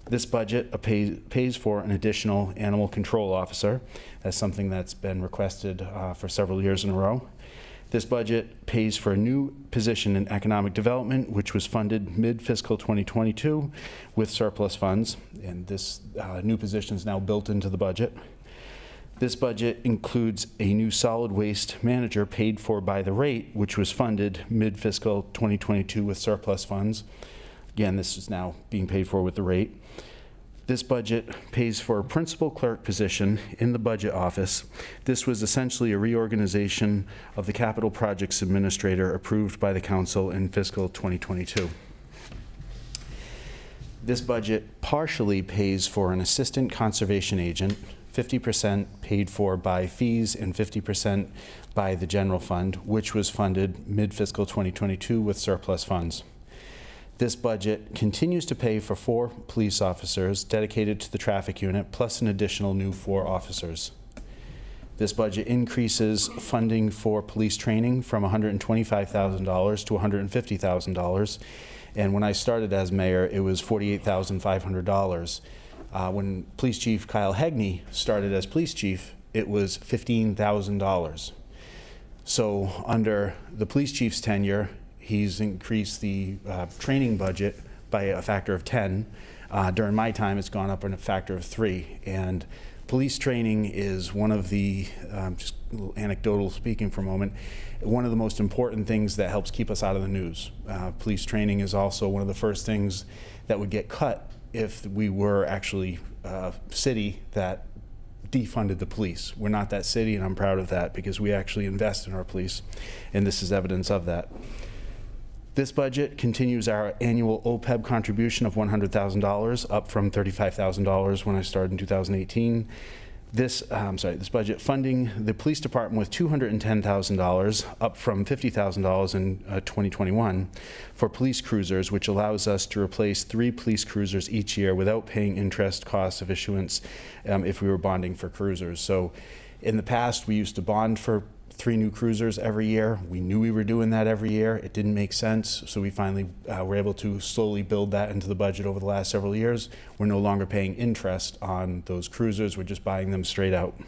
This budget pays for an additional animal control officer. That's something that's been requested for several years in a row. This budget pays for a new position in economic development, which was funded mid-fiscal 2022 with surplus funds, and this new position is now built into the budget. This budget includes a new solid waste manager paid for by the rate, which was funded mid-fiscal 2022 with surplus funds. Again, this is now being paid for with the rate. This budget pays for a principal clerk position in the budget office. This was essentially a reorganization of the capital projects administrator approved by the council in fiscal 2022. This budget partially pays for an assistant conservation agent, 50% paid for by fees and 50% by the general fund, which was funded mid-fiscal 2022 with surplus funds. This budget continues to pay for 4 police officers dedicated to the traffic unit, plus an additional new 4 officers. This budget increases funding for police training from $125,000 to $150,000. And when I started as mayor, it was $48,500. When Police Chief Kyle Hegney started as police chief, it was $15,000. So under the police chief's tenure, he's increased the training budget by a factor of 10. During my time, it's gone up in a factor of 3. And police training is one of the, just a little anecdotal speaking for a moment, one of the most important things that helps keep us out of the news. Police training is also one of the first things that would get cut if we were actually a city that defunded the police. We're not that city, and I'm proud of that because we actually invest in our police, and this is evidence of that. This budget continues our annual OPEB contribution of $100,000, up from $35,000 when I started in 2018. This budget funding the police department with $210,000, up from $50,000 in 2021, for police cruisers, which allows us to replace 3 police cruisers each year without paying interest costs of issuance if we were bonding for cruisers. So in the past, we used to bond for 3 new cruisers every year. We knew we were doing that every year. It didn't make sense, so we finally were able to slowly build that into the budget over the last several years. We're no longer paying interest on those cruisers. We're just buying them straight out.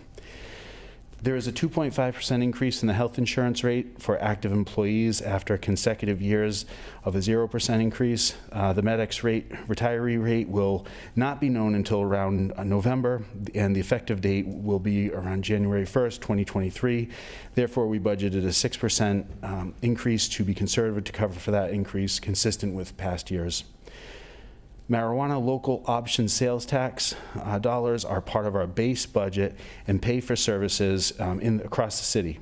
There is a 2.5% increase in the health insurance rate for active employees after consecutive years of a 0% increase. The MedX rate, retiree rate, will not be known until around November, and the effective date will be around January 1st, 2023. Therefore, we budgeted a 6% increase to be conservative to cover for that increase, consistent with past years. Marijuana local option sales tax dollars are part of our base budget and pay for services across the city.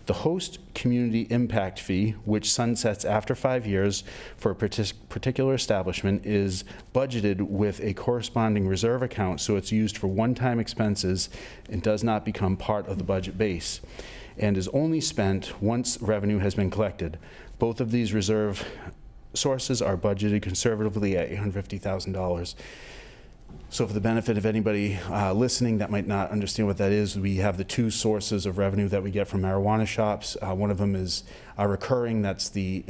The host community impact fee, which sunsets after 5 years for a particular establishment, is budgeted with a corresponding reserve account, so it's used for one-time expenses and does not become part of the budget base, and is only spent once revenue has been collected. Both of these reserve sources are budgeted conservatively at $850,000. So for the benefit of anybody listening that might not understand what that is, we have the 2 sources of revenue that we get from marijuana shops. One of them is recurring. That's the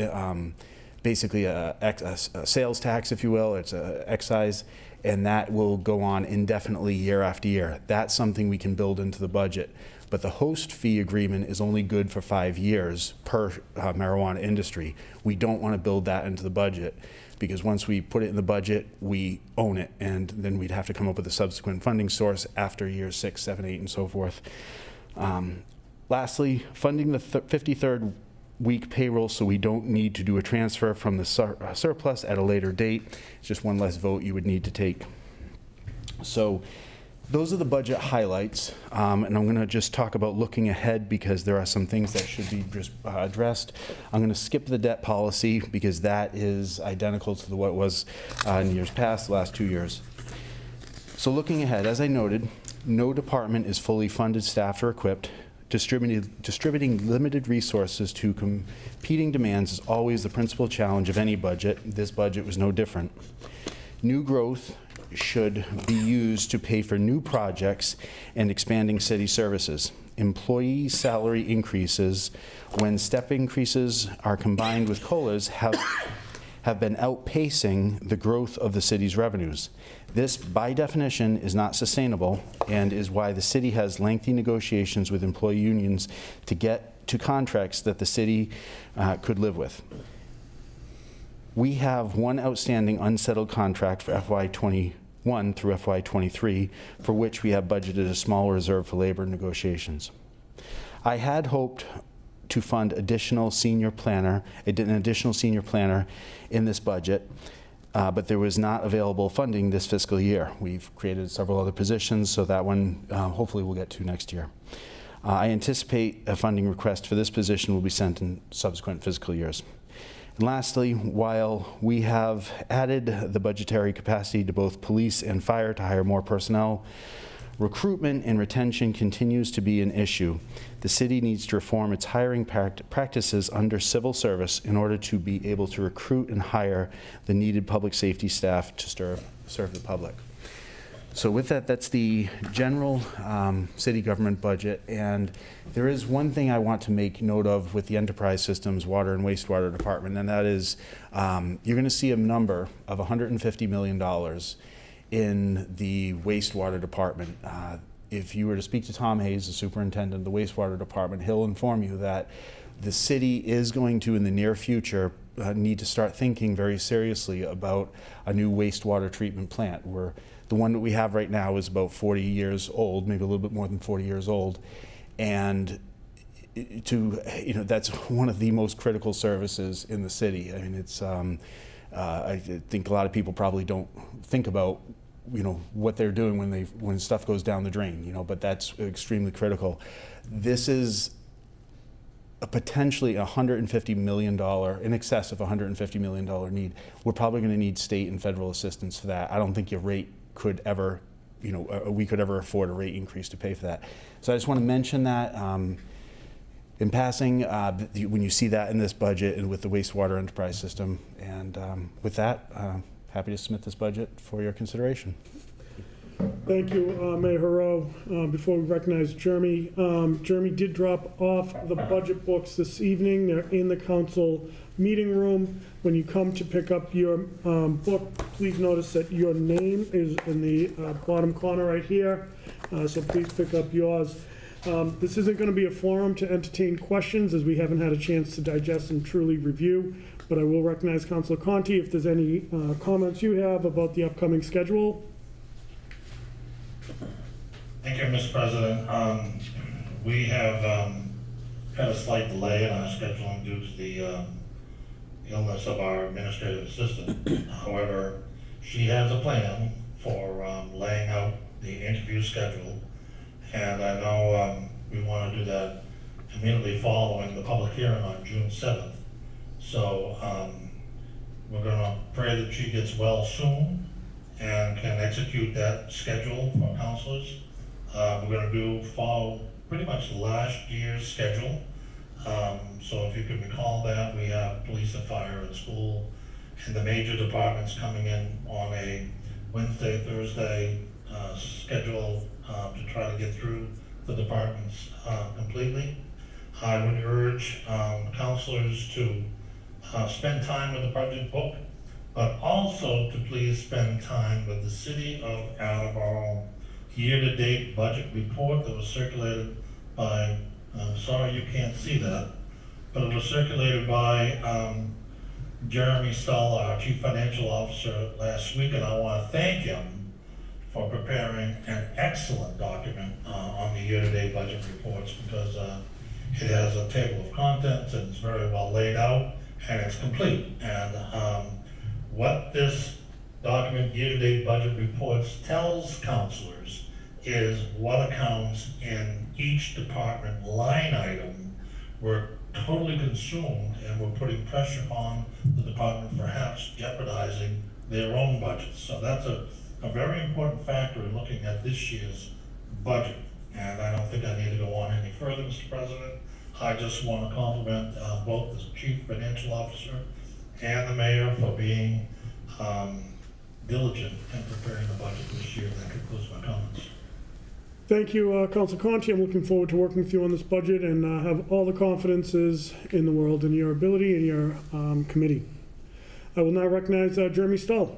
basically a sales tax, if you will. It's a excise, and that will go on indefinitely year after year. That's something we can build into the budget. But the host fee agreement is only good for 5 years per marijuana industry. We don't want to build that into the budget, because once we put it in the budget, we own it, and then we'd have to come up with a subsequent funding source after years 6, 7, 8, and so forth. Lastly, funding the 53rd week payroll, so we don't need to do a transfer from the surplus at a later date. It's just one less vote you would need to take. So those are the budget highlights, and I'm going to just talk about looking ahead, because there are some things that should be just addressed. I'm going to skip the debt policy, because that is identical to what was in years past, the last 2 years. So looking ahead, as I noted, no department is fully funded, staffed, or equipped. Distributing limited resources to competing demands is always the principal challenge of any budget. This budget was no different. New growth should be used to pay for new projects and expanding city services. Employee salary increases, when step increases are combined with COLAs, have been outpacing the growth of the city's revenues. This, by definition, is not sustainable, and is why the city has lengthy negotiations with employee unions to get to contracts that the city could live with. We have one outstanding unsettled contract for FY21 through FY23, for which we have budgeted a small reserve for labor negotiations. I had hoped to fund an additional senior planner in this budget, but there was not available funding this fiscal year. We've created several other positions, so that one hopefully we'll get to next year. I anticipate a funding request for this position will be sent in subsequent fiscal years. And lastly, while we have added the budgetary capacity to both police and fire to hire more personnel, recruitment and retention continues to be an issue. The city needs to reform its hiring practices under civil service in order to be able to recruit and hire the needed public safety staff to serve the public. So with that, that's the general city government budget. And there is one thing I want to make note of with the enterprise systems water and wastewater department, and that is you're going to see a number of $150 million in the wastewater department. If you were to speak to Tom Hayes, the superintendent of the wastewater department, he'll inform you that the city is going to, in the near future, need to start thinking very seriously about a new wastewater treatment plant. The one that we have right now is about 40 years old, maybe a little bit more than 40 years old, and that's one of the most critical services in the city. I mean, it's I think a lot of people probably don't think about what they're doing when stuff goes down the drain, but that's extremely critical. This is potentially $150 million, in excess of $150 million need. We're probably going to need state and federal assistance for that. I don't think your rate could ever, we could ever afford a rate increase to pay for that. So I just want to mention that in passing, when you see that in this budget and with the wastewater enterprise system. And with that, happy to submit this budget for your consideration. Thank you, Mayor Haro. Before we recognize Jeremy, Jeremy did drop off the budget books this evening. They're in the council meeting room. When you come to pick up your book, please notice that your name is in the bottom corner right here, so please pick up yours. This isn't going to be a forum to entertain questions, as we haven't had a chance to digest and truly review, but I will recognize Councilor Conti if there's any comments you have about the upcoming schedule. Thank you, Mr. President. We have had a slight delay in our scheduling due to the illness of our administrative assistant. However, she has a plan for laying out the interview schedule, and I know we want to do that immediately following the public hearing on June 7th. So we're going to pray that she gets well soon and can execute that schedule for councilors. We're going to follow pretty much last year's schedule. So if you can recall that, we have police and fire and school and the major departments coming in on a Wednesday, Thursday schedule to try to get through the departments completely. I would urge councilors to spend time with the budget book, but also to please spend time with the City of Attleboro year-to-date budget report that was circulated by, I'm sorry you can't see that, but it was circulated by Jeremy Stahl, our Chief Financial Officer, last week, and I want to thank him for preparing an excellent document on the year-to-date budget reports, because it has a table of contents and it's very well laid out and it's complete. And what this document, year-to-date budget reports, tells councilors is what accounts in each department line item were totally consumed and were putting pressure on the department, perhaps jeopardizing their own budgets. So that's a very important factor in looking at this year's budget. And I don't think I need to go on any further, Mr. President. I just want to compliment both the Chief Financial Officer and the Mayor for being diligent in preparing the budget this year. That concludes my comments. Thank you, Councilor Conti. I'm looking forward to working with you on this budget and have all the confidences in the world in your ability and your committee. I will now recognize Jeremy Stahl.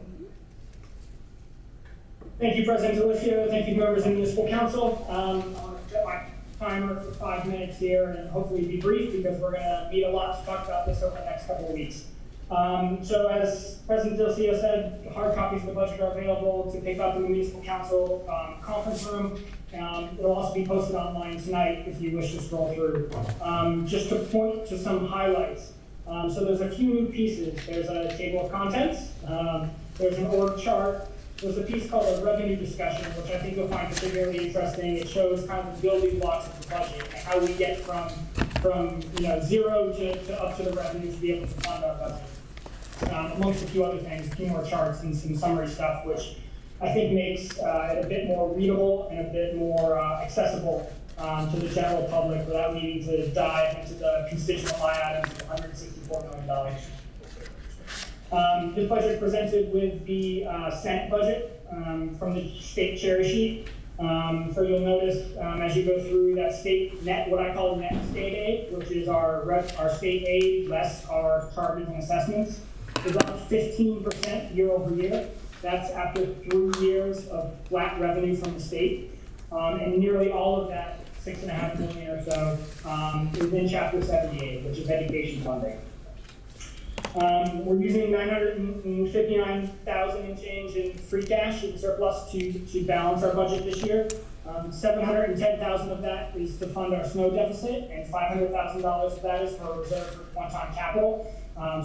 Thank you, President Delicio. Thank you, members of the Municipal Council. I'll set my timer for 5 minutes here and hopefully be brief, because we're going to need a lot to talk about this over the next couple of weeks. So as President Delicio said, hard copies of the budget are available to pick up in the Municipal Council conference room. It'll also be posted online tonight if you wish to scroll through. Just to point to some highlights. So there's a few new pieces. There's a table of contents. There's an org chart. There's a piece called a revenue discussion, which I think you'll find particularly interesting. It shows kind of the building blocks of the budget and how we get from zero to up to the revenue to be able to fund our budget. Amongst a few other things, a few more charts and some summary stuff, which I think makes it a bit more readable and a bit more accessible to the general public without needing to dive into the constituent line items of $164 million. This budget is presented with the Senate budget from the state cherry sheet. So you'll notice as you go through that state net, what I call net state aid, which is our state aid less our charges and assessments, is up 15% year over year. That's after 3 years of flat revenue from the state. And nearly all of that, $6.5 million or so, is in Chapter 78, which is education funding. We're using $959,000 and change in free cash in surplus to balance our budget this year. $710,000 of that is to fund our snow deficit, and $500,000 of that is for reserve for one-time capital.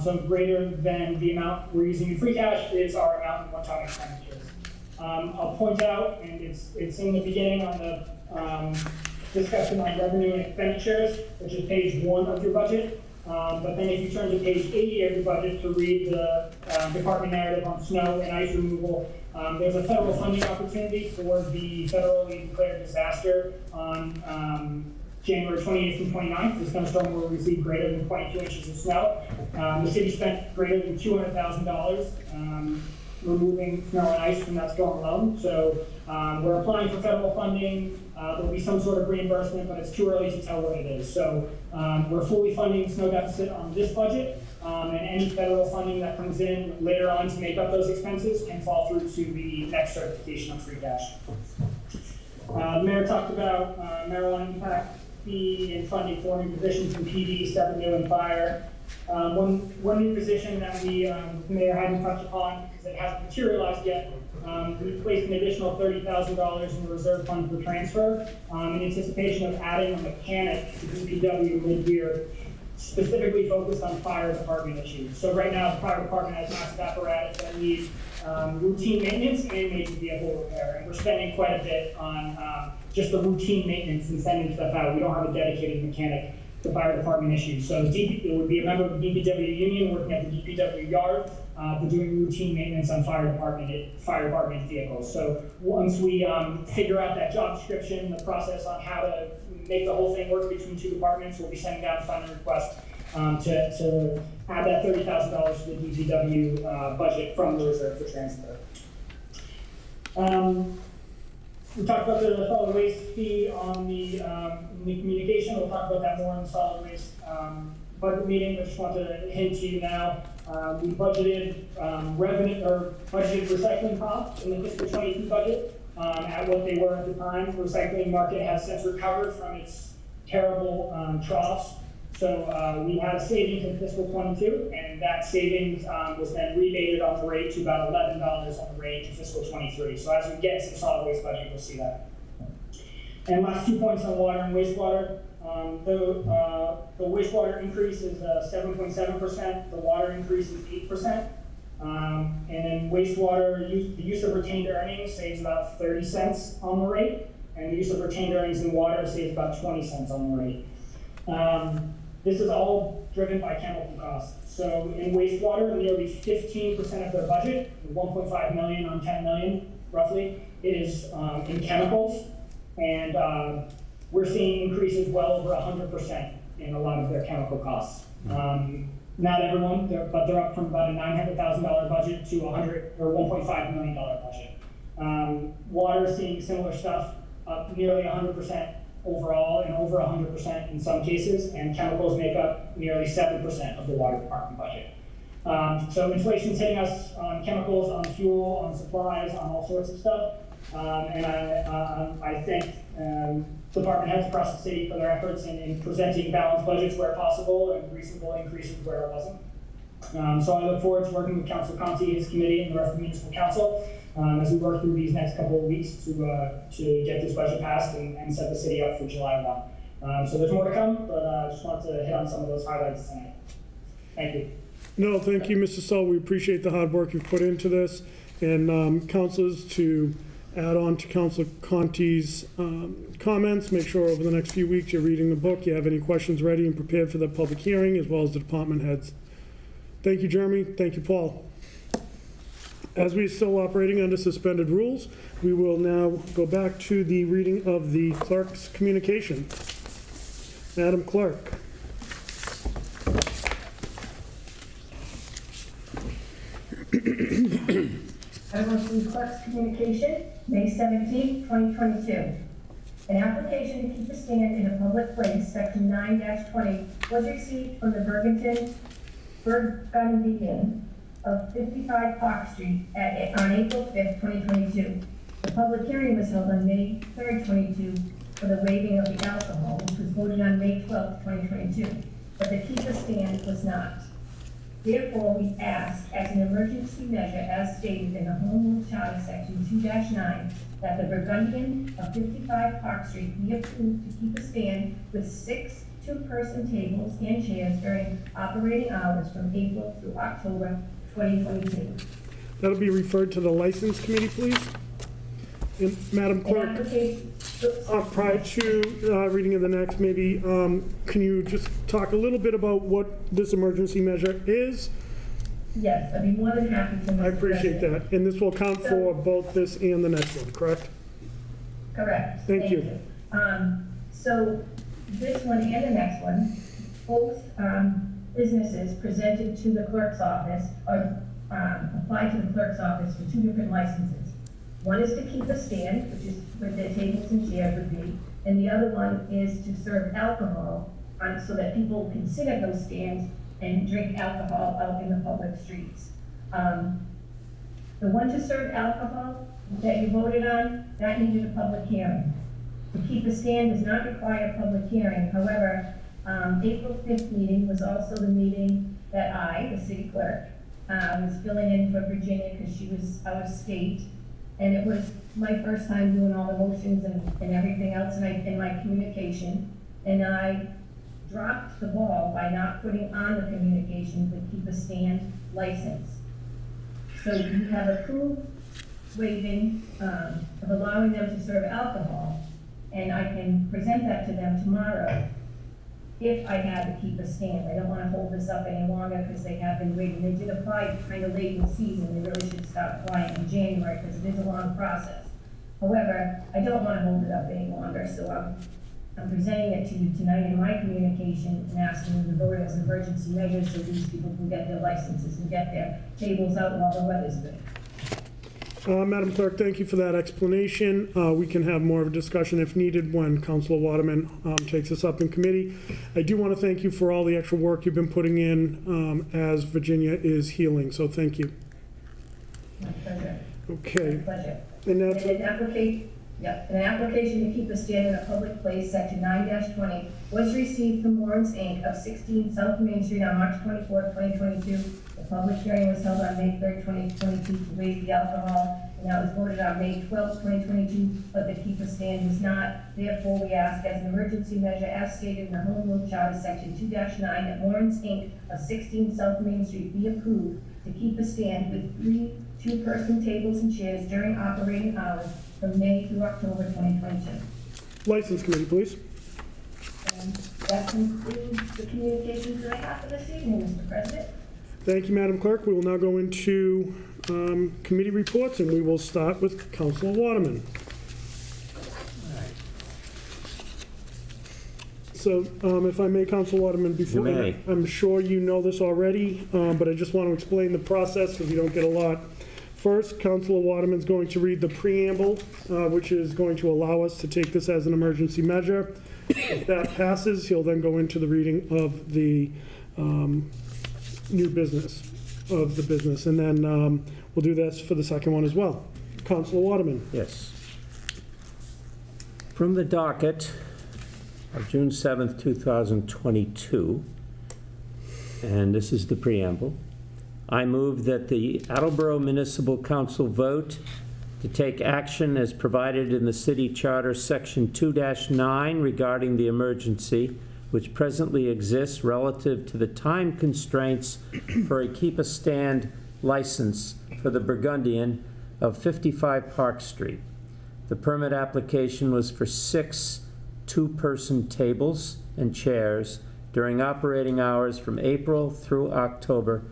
So greater than the amount we're using in free cash is our amount in one-time expenditures. I'll point out, and it's in the beginning on the discussion on revenue and expenditures, which is page 1 of your budget. But then if you turn to page 80 of your budget to read the department narrative on snow and ice removal, there's a federal funding opportunity for the federally declared disaster on January 28th and 29th. The snowstorm will receive greater than 22 inches of snow. The city spent greater than $200,000 removing snow and ice from that storm alone. So we're applying for federal funding. There'll be some sort of reimbursement, but it's too early to tell what it is. So we're fully funding the snow deficit on this budget, and any federal funding that comes in later on to make up those expenses can fall through to the next certification of free cash. The mayor talked about marijuana impact fee and funding for new positions in PD, 7 new and fire. One new position that the mayor hadn't touched upon because it hasn't materialized yet. We placed an additional $30,000 in the reserve fund for transfer in anticipation of adding a mechanic to DPW mid-year, specifically focused on fire department issues. So right now, the fire department has massive apparatus that needs routine maintenance and major vehicle repair. And we're spending quite a bit on just the routine maintenance and sending stuff out. We don't have a dedicated mechanic to fire department issues. So it would be a member of the DPW union working at the DPW yard, but doing routine maintenance on fire department vehicles. So once we figure out that job description, the process on how to make the whole thing work between two departments, we'll be sending out a funding request to add that $30,000 to the DPW budget from the reserve for transfer. We talked about the solid waste fee on the communication. We'll talk about that more in the solid waste budget meeting. I just want to hint to you now. We budgeted budgeted recycling costs in the fiscal 22 budget at what they were at the time. The recycling market has since recovered from its terrible troughs. So we had a savings in fiscal 22, and that savings was then rebated on the rate to about $11 on the rate in fiscal 23. So as we get to the solid waste budget, you'll see that. And last 2 points on water and wastewater. The wastewater increase is 7.7%. The water increase is 8%. And then wastewater, the use of retained earnings saves about 30 cents on the rate, and the use of retained earnings in water saves about 20 cents on the rate. This is all driven by chemical costs. So in wastewater, nearly 15% of their budget, 1.5 million on 10 million, roughly, it is in chemicals. And we're seeing increases well over 100% in a lot of their chemical costs. Not everyone, but they're up from about a $900,000 budget to $1.5 million budget. Water is seeing similar stuff, up nearly 100% overall and over 100% in some cases, and chemicals make up nearly 7% of the water department budget. So inflation's hitting us on chemicals, on fuel, on supplies, on all sorts of stuff. And I thank department heads across the city for their efforts in presenting balanced budgets where possible and reasonable increases where it wasn't. So I look forward to working with Councilor Conti, his committee, and the rest of the municipal council as we work through these next couple of weeks to get this budget passed and set the city up for July 1. So there's more to come, but I just wanted to hit on some of those highlights tonight. Thank you. No, thank you, Mr. Sull. We appreciate the hard work you've put into this. And councilors, to add on to Councilor Conti's comments, make sure over the next few weeks you're reading the book, you have any questions ready and prepared for the public hearing, as well as the department heads. Thank you, Jeremy. Thank you, Paul. As we're still operating under suspended rules, we will now go back to the reading of the clerk's communication. Madam Clerk. I will see clerk's communication, May 17, 2022. An application to keep a stand in a public place, section 9-20, was received from the Burgundian of 55 Park Street on April 5th, 2022. The public hearing was held on May 3rd, 2022 for the waiving of the alcohol, which was voted on May 12th, 2022, but the keep a stand was not. Therefore, we ask, as an emergency measure as stated in the Home Rule Charter, section 2-9, that the Burgundian of 55 Park Street be approved to keep a stand with 6 two-person tables and chairs during operating hours from April through October 2022. That'll be referred to the License Committee, please. And Madam Clerk, prior to reading of the next, maybe can you just talk a little bit about what this emergency measure is? Yes, I'd be more than happy to. Mr. I appreciate President. that. And this will count for both this and the next one, correct? Correct. Thank you. So this one and the next one, both businesses presented to the clerk's office, or applied to the clerk's office for 2 different licenses. One is to keep a stand, which is where the tables and chairs would be, and the other one is to serve alcohol so that people can sit at those stands and drink alcohol out in the public streets. The one to serve alcohol that you voted on, that needed a public hearing. To keep a stand does not require a public hearing. However, April 5th meeting was also the meeting that I, the city clerk, was filling in for Virginia because she was out of state. And it was my first time doing all the motions and everything else in my communication. And I dropped the ball by not putting on the communication to keep a stand license. So you have approved waiving of allowing them to serve alcohol, and I can present that to them tomorrow if I had to keep a stand. I don't want to hold this up any longer because they have been waiting. They did apply kind of late in the season. They really should start applying in January because it is a long process. However, I don't want to hold it up any longer, so I'm presenting it to you tonight in my communication and asking you to vote as an emergency measure so these people can get their licenses and get their tables out while the weather's good. Madam Clerk, thank you for that explanation. We can have more of a discussion if needed when Councilor Waterman takes this up in committee. I do want to thank you for all the extra work you've been putting in as Virginia is healing, so thank you. My pleasure. Okay. My pleasure. And And that's, an application to keep a stand in a public place, section 9-20, was received from Lawrence Inc. of 16 South Main Street on March 24, 2022. The public hearing was held on May 3, 2022 to waive the alcohol, and that was voted on May 12, 2022, but the keep a stand was not. Therefore, we ask as an emergency measure, as stated in the Home Rule Charter, section 2-9, that Lawrence Inc. of 16 South Main Street be approved to keep a stand with 3 two-person tables and chairs during operating hours from May through October 2022. License Committee, please. And that concludes the communications that I have for this evening, Mr. President. Thank you, Madam Clerk. We will now go into committee reports, and we will start with Councilor Waterman. So if I may, Councilor Waterman, before, You may. I'm sure you know this already, but I just want to explain the process because you don't get a lot. First, Councilor Waterman's going to read the preamble, which is going to allow us to take this as an emergency measure. If that passes, he'll then go into the reading of the new business, of the business, and then we'll do this for the second one as well. Councilor Waterman. Yes. From the docket of June 7th, 2022, and this is the preamble, I move that the Attleboro Municipal Council vote to take action as provided in the City Charter, Section 2-9, regarding the emergency which presently exists relative to the time constraints for a keep-a-stand license for the Burgundian of 55 Park Street. The permit application was for 6 two-person tables and chairs during operating hours from April through October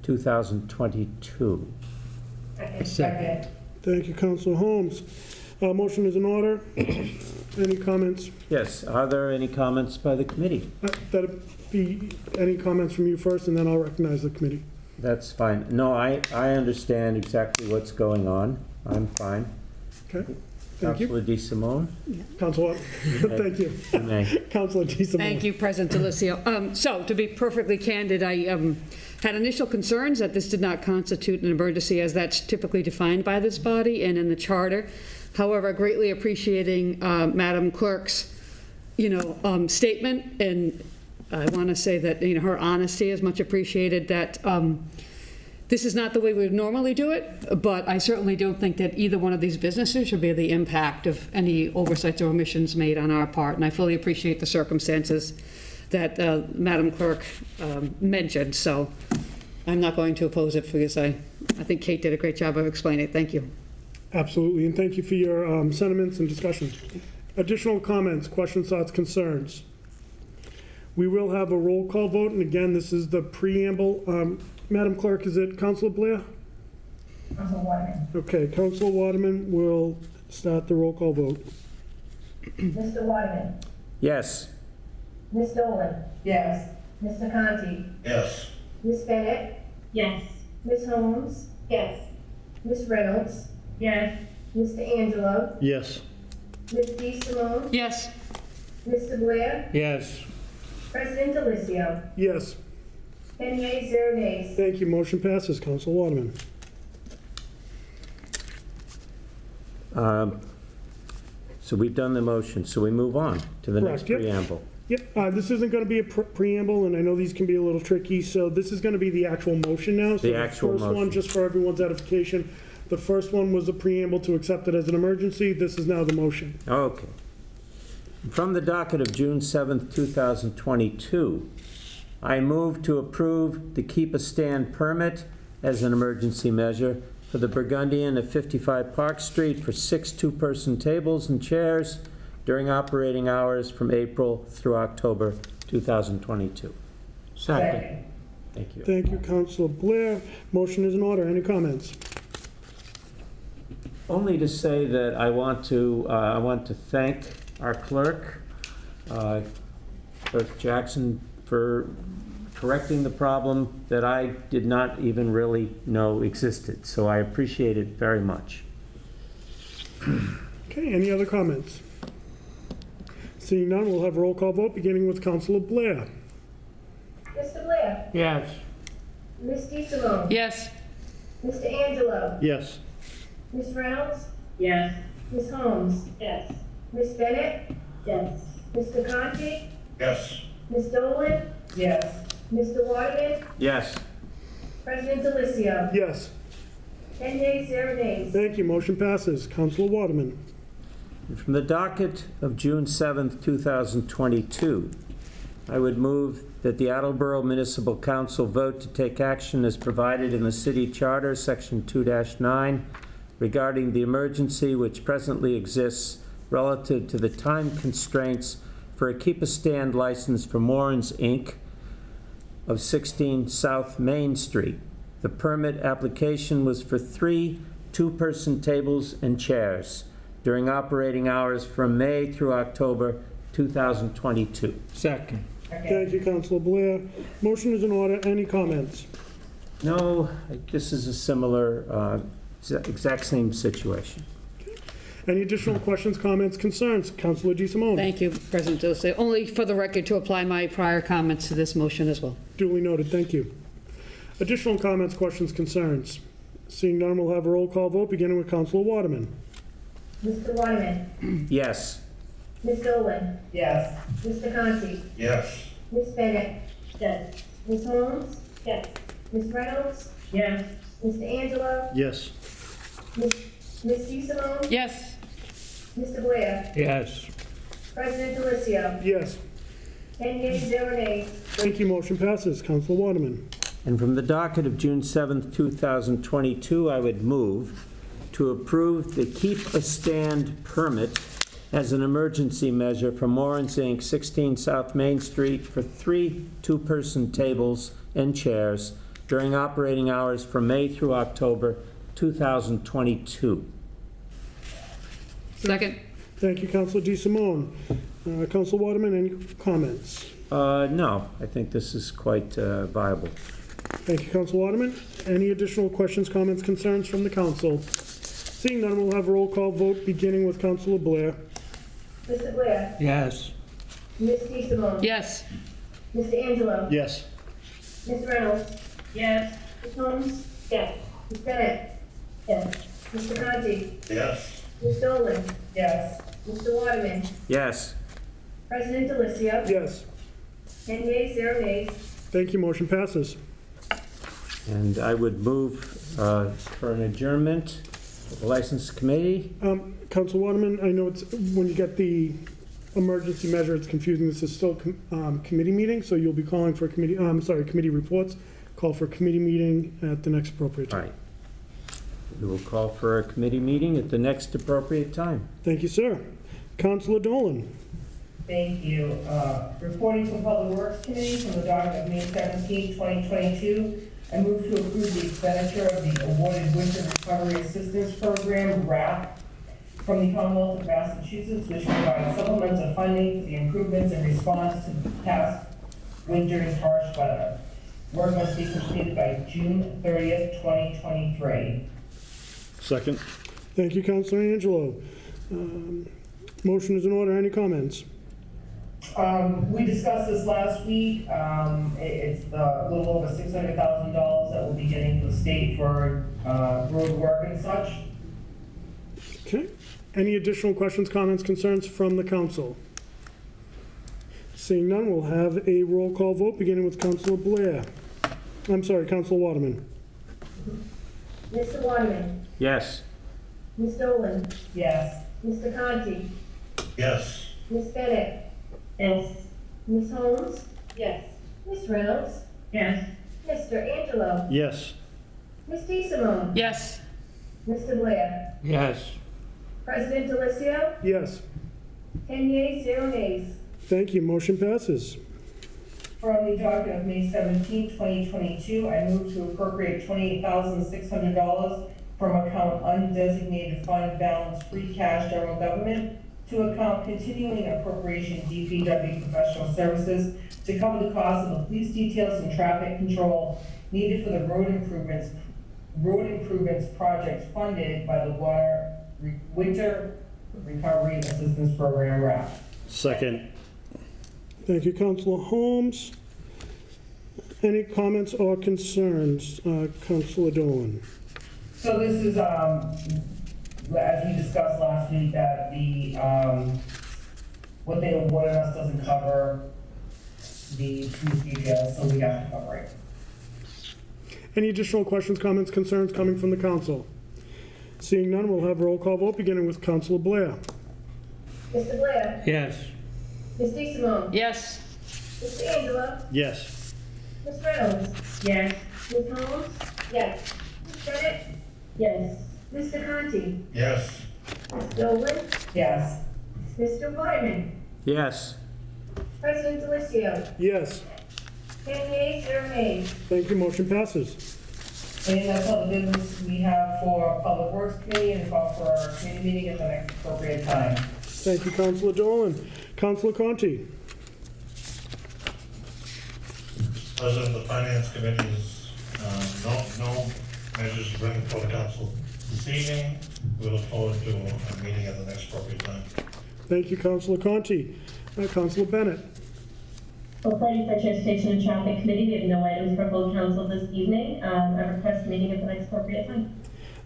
2022. Second. Thank you, Councilor Holmes. Motion is in order. Any comments? Yes, are there any comments by the committee? That'd be any comments from you first, and then I'll recognize the committee. That's fine. No, I understand exactly what's going on. I'm fine. Okay, thank you. Councilor DeSimone? Councilor, thank you. You may. Councilor DeSimone. Thank you, President Delicio. So, to be perfectly candid, I had initial concerns that this did not constitute an emergency as that's typically defined by this body and in the charter. However, greatly appreciating Madam Clerk's, statement, and I want to say that, her honesty is much appreciated, that this is not the way we would normally do it, but I certainly don't think that either one of these businesses should bear the impact of any oversights or omissions made on our part, and I fully appreciate the circumstances that Madam Clerk mentioned, so I'm not going to oppose it because I think Kate did a great job of explaining it. Thank you. Absolutely, and thank you for your sentiments and discussion. Additional comments, questions, thoughts, concerns? We will have a roll call vote, and again, this is the preamble. Madam Clerk, is it Councilor Blair? Councilor Waterman. Okay, Councilor Waterman will start the roll call vote. Mr. Waterman. Yes. Ms. Dolan. Yes. Mr. Conti. Yes. Ms. Bennett. Yes. Ms. Holmes? Yes. Ms. Reynolds? Yes. Mr. Angelo? Yes. Ms. D. Simone? Yes. Mr. Blair? Yes. President Delicio? Yes. 10 yeas, 0 nays. Thank you. Motion passes. Council Waterman. So we've done the motion, so we move on to the next Correct, yep. preamble. Yep, this isn't going to be a preamble, and I know these can be a little tricky, so this is going to be the actual motion now. So The actual first one, motion. just for everyone's edification, the first one was the preamble to accept it as an emergency. This is now the motion. Okay. From the docket of June 7th, 2022, I move to approve the Keep a Stand permit as an emergency measure for the Burgundian at 55 Park Street for 6 two-person tables and chairs during operating hours from April through October 2022. Second. Thank you. Thank you, Councilor Blair. Motion is in order. Any comments? Only to say that I want to thank our clerk, Clerk Jackson, for correcting the problem that I did not even really know existed. So I appreciate it very much. Okay, any other comments? Seeing none, we'll have a roll call vote, beginning with Councilor Blair. Mr. Blair? Yes. Ms. D. Simone? Yes. Mr. Angelo? Yes. Ms. Reynolds? Yes. Ms. Holmes? Yes. Ms. Bennett? Yes. Mr. Conti? Yes. Ms. Dolan? Yes. Mr. Waterman? Yes. President Delicio? Yes. 10 yeas, 0 nays. Thank you. Motion passes. Councilor Waterman. From the docket of June 7th, 2022, I would move that the Attleboro Municipal Council vote to take action as provided in the City Charter, Section 2-9, regarding the emergency which presently exists relative to the time constraints for a Keep a Stand license for Moran's Inc. of 16 South Main Street. The permit application was for 3 two-person tables and chairs during operating hours from May through October 2022. Second. Thank you, Councilor Blair. Motion is in order. Any comments? No, this is a similar, exact same situation. Any additional questions, comments, concerns? Councilor D. Simone. Thank you, President Dilicio. Only for the record to apply my prior comments to this motion as well. Duly noted. Thank you. Additional comments, questions, concerns? Seeing none, we'll have a roll call vote, beginning with Councilor Waterman. Mr. Waterman? Yes. Ms. Dolan? Yes. Mr. Conti? Yes. Ms. Bennett? Yes. Ms. Holmes? Yes. Ms. Reynolds? Yes. Mr. Angelo? Yes. Ms. D. Simone? Yes. Mr. Blair? Yes. President Delicio? Yes. 10 yeas, 0 nays. Thank you. Motion passes. Councilor Waterman. And from the docket of June 7th, 2022, I would move to approve the Keep a Stand permit as an emergency measure for Moran's Inc., 16 South Main Street for 3 two-person tables and chairs during operating hours from May through October 2022. Second. Thank you, Councilor D. Simone. Councilor Waterman, any comments? No, I think this is quite viable. Thank you, Councilor Waterman. Any additional questions, comments, concerns from the council? Seeing none, we'll have a roll call vote, beginning with Councilor Blair. Mr. Blair? Yes. Ms. D. Simone? Yes. Mr. Angelo? Yes. Ms. Reynolds? Yes. Ms. Holmes? Yes. Ms. Bennett? Yes. Mr. Conti? Yes. Ms. Dolan? Yes. Mr. Waterman? Yes. President Delicio? Yes. 10 yeas, 0 nays. Thank you. Motion passes. And I would move for an adjournment of the License Committee. Councilor Waterman, I know it's, when you get the emergency measure, it's confusing. This is still committee meeting, so you'll be calling for committee reports. Call for a committee meeting at the next appropriate All time. right. We will call for a committee meeting at the next appropriate time. Thank you, sir. Councilor Dolan. Thank you. Reporting to the Public Works Committee from the docket of May 17, 2022. I move to approve the expenditure of the awarded Winter Recovery Assistance Program, RAP, from the Commonwealth of Massachusetts, which provides supplemental funding for the improvements in response to past winter's harsh weather. Work must be completed by June 30th, 2023. Second. Thank you, Councilor Angelo. Motion is in order. Any comments? We discussed this last week. It's a little over $600,000 that we'll be getting from the state for road work and such. Okay. Any additional questions, comments, concerns from the council? Seeing none, we'll have a roll call vote, beginning with Councilor Blair. I'm sorry, Councilor Waterman. Mr. Waterman, Yes. Ms. Dolan, Yes. Mr. Conti, Yes. Ms. Bennett, Yes. Ms. Holmes, Yes. Ms. Reynolds, Yes. Mr. Angelo, Yes. Ms. DeSimone, Yes. Mr. Blair, Yes. President Delicio, Yes. 10 yeas, 0 nays. Thank you. Motion passes. From the docket of May 17, 2022, I move to appropriate $28,600 from account undesignated fund balance free cash general government to account continuing appropriation DPW professional services to cover the cost of the police details and traffic control needed for the road improvements project funded by the Winter Recovery Assistance Program RAP. Second. Thank you, Councilor Holmes. Any comments or concerns, Councilor Dolan? So this is, as we discussed last week, that the, what they awarded us doesn't cover the police details, so we have to cover it. Any additional questions, comments, concerns coming from the council? Seeing none, we'll have a roll call vote, beginning with Councilor Blair. Mr. Blair, Yes. Ms. DeSimone, Yes. Mr. Angelo, Yes. Ms. Reynolds, Yes. Ms. Holmes, Yes. Ms. Bennett, Yes. Mr. Conti, Yes. Ms. Dolan, Yes. Mr. Waterman, Yes. President Delicio, Yes. 10 yeas, 0 nays. Thank you. Motion passes. And that's all the business we have for Public Works Committee and call for our committee meeting at the next appropriate time. Thank you, Councilor Dolan. Councilor Conti. President of the Finance Committee is, no measures to bring before the council this evening. We look forward to a meeting at the next appropriate time. Thank you, Councilor Conti. Councilor Bennett. Reporting for Transportation and Traffic Committee, we have no items for full council this evening. I request a meeting at the next appropriate time.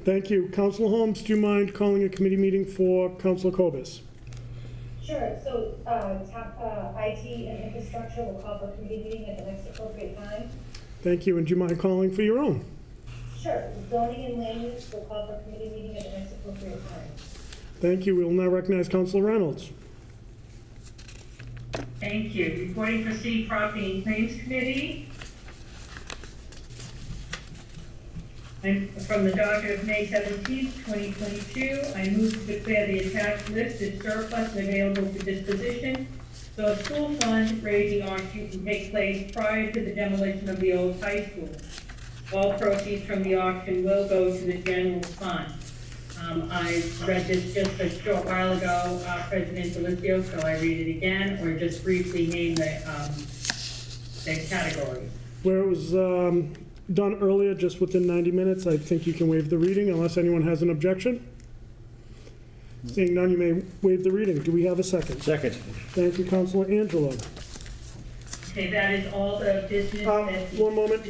Thank you. Councilor Holmes, do you mind calling a committee meeting for Councilor Cobus? Sure, so IT and infrastructure will call for a committee meeting at the next appropriate time. Thank you. And do you mind calling for your own? Sure, zoning and land use will call for a committee meeting at the next appropriate time. Thank you. We will now recognize Councilor Reynolds. Thank you. Reporting for City Property and Claims Committee. And from the docket of May 17th, 2022, I move to declare the attached list as surplus and available for disposition, so a school fund raising auction can take place prior to the demolition of the old high school. All proceeds from the auction will go to the general fund. I read this just a short while ago, President Delicio, so I read it again, or just briefly name the categories. Where it was done earlier, just within 90 minutes, I think you can waive the reading unless anyone has an objection. Seeing none, you may waive the reading. Do we have a second? Second. Thank you, Councilor Angelo. Okay, that is all the business that... One moment,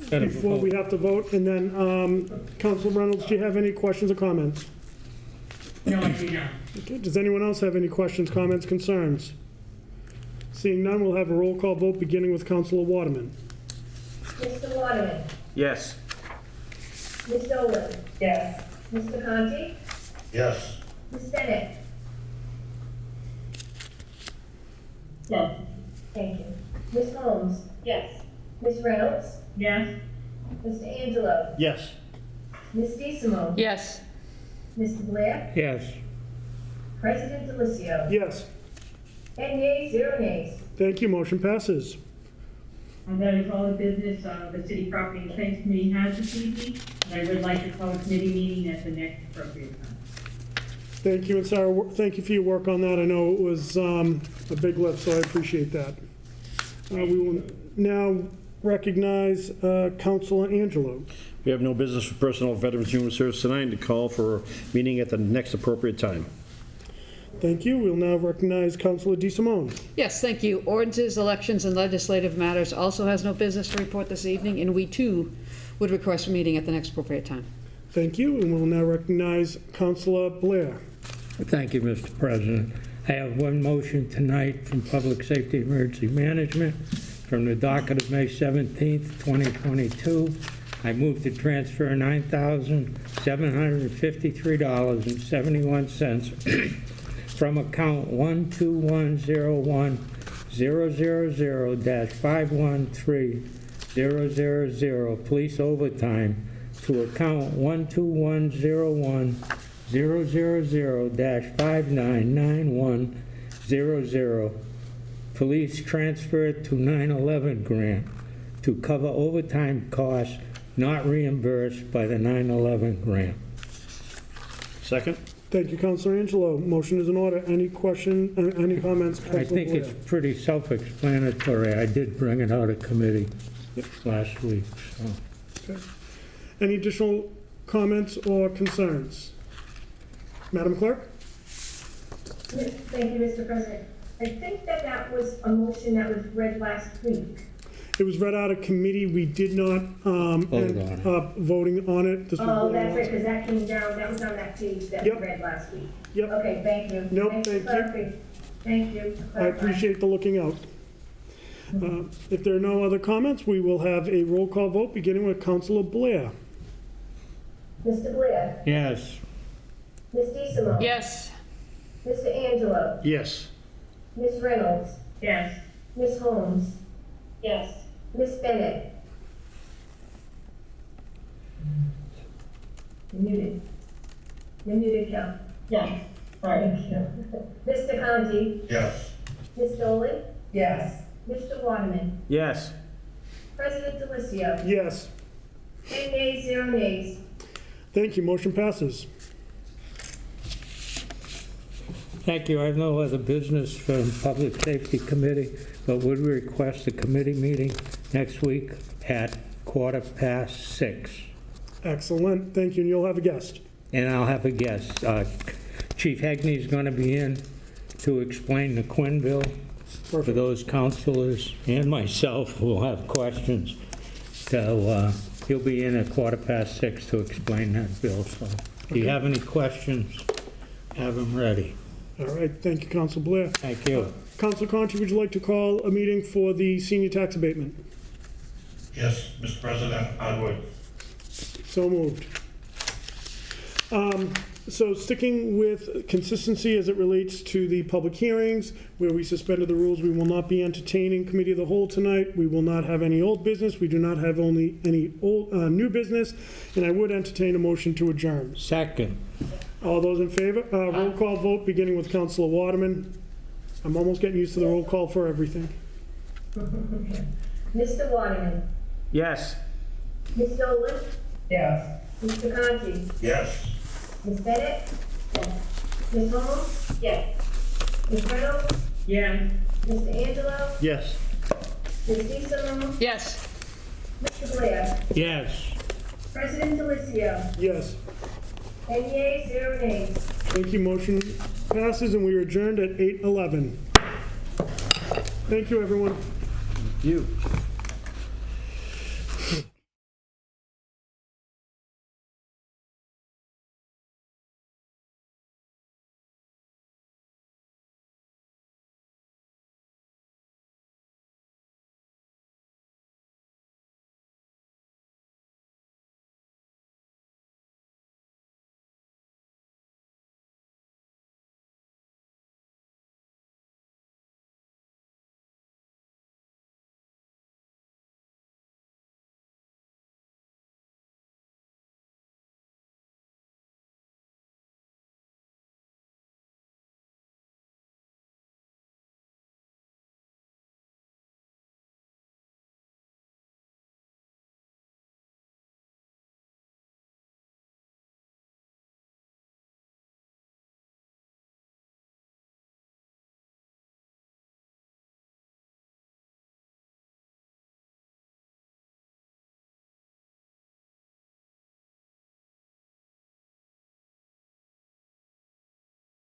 before we have to vote, and then, Councilor Reynolds, do you have any questions or comments? No, I do not. Okay, does anyone else have any questions, comments, concerns? Seeing none, we'll have a roll call vote, beginning with Councilor Waterman. Mr. Waterman, Yes. Ms. Dolan, Yes. Mr. Conti, Yes. Ms. Bennett, Yes. thank you. Ms. Holmes, Yes. Ms. Reynolds, Yes? Mr. Angelo, Yes. Ms. DeSimone, Yes. Mr. Blair, Yes. President Delicio, Yes, 10 yeas, 0 nays. thank you, motion passes. And that is all the business the City Property and Claims Committee has this evening. And I would like to call a committee meeting at the next appropriate time. Thank you, and Sarah, thank you for your work on that. I know it was a big lift, so I appreciate that. We will now recognize Councilor Angelo. We have no business for Personnel, Veterans, Human Services tonight, to call for a meeting at the next appropriate time. Thank you. We'll now recognize Councilor DeSimone. Yes, thank you. Ordinances, elections, and legislative matters also has no business to report this evening, and we too would request a meeting at the next appropriate time. Thank you. And we'll now recognize Councilor Blair. Thank you, Mr. President. I have one motion tonight from Public Safety Emergency Management from the docket of May 17th, 2022. I move to transfer $9,753.71 from account 12101-000-513-000 police overtime to account 12101-000-599100 police transfer to 9/11 grant to cover overtime costs not reimbursed by the 9/11 grant. Second? Thank you, Councilor Angelo. Motion is in order. Any question, any comments? I think it's pretty self-explanatory. I did bring it out of committee last week, so. Okay. Any additional comments or concerns? Madam Clerk? Thank you, Mr. President. I think that was a motion that was read last week. It was read out of committee. We did not end up voting on it. This was Oh, voted that's on. right, because that came down, that was on that page that we Yep. read last week. Yep. Okay, thank you. Nope, Thanks for thank you. clarifying. Thank you. I appreciate the looking out. If there are no other comments, we will have a roll call vote, beginning with Councilor Blair. Mr. Blair, Yes. Ms. DeSimone. Yes. Mr. Angelo, Yes. Ms. Reynolds, Yes. Ms. Holmes, Yes. Ms. Bennett. You're muted. You're muted, Cal. Yes. Thank you. Mr. Conti, Yes. Ms. Dolan, Yes. Mr. Waterman, Yes. President Delicio, Yes. 10 yeas, 0 nays. Thank you. Motion passes. Thank you. I have no other business from Public Safety Committee, but would request a committee meeting next week at 6:15. Excellent. Thank you. And you'll have a guest. And I'll have a guest. Chief Hegney's going to be in to explain the Quinn bill for those councilors and myself who will have questions. So he'll be in at 6:15 to explain that bill. So if you have any questions, have them ready. All right. Thank you, Council Blair. Thank you. Council Conti, would you like to call a meeting for the senior tax abatement? Yes, Mr. President, I would. So moved. So sticking with consistency as it relates to the public hearings, where we suspended the rules, we will not be entertaining committee of the whole tonight. We will not have any old business. We do not have only any new business. And I would entertain a motion to adjourn. Second. All those in favor? Roll call vote, beginning with Councilor Waterman. I'm almost getting used to the roll call for everything. Mr. Waterman, Yes. Ms. Dolan, Yes. Mr. Conti, Yes. Ms. Bennett, Ms. Holmes, Yes. Ms. Reynolds, Yes. Mr. Angelo, Yes. Ms. DeSimone, Yes. Mr. Blair, Yes. President Delicio, Yes. 10 yeas, 0 nays. Thank you. Motion passes, and we are adjourned at 8:11. Thank you, everyone. You.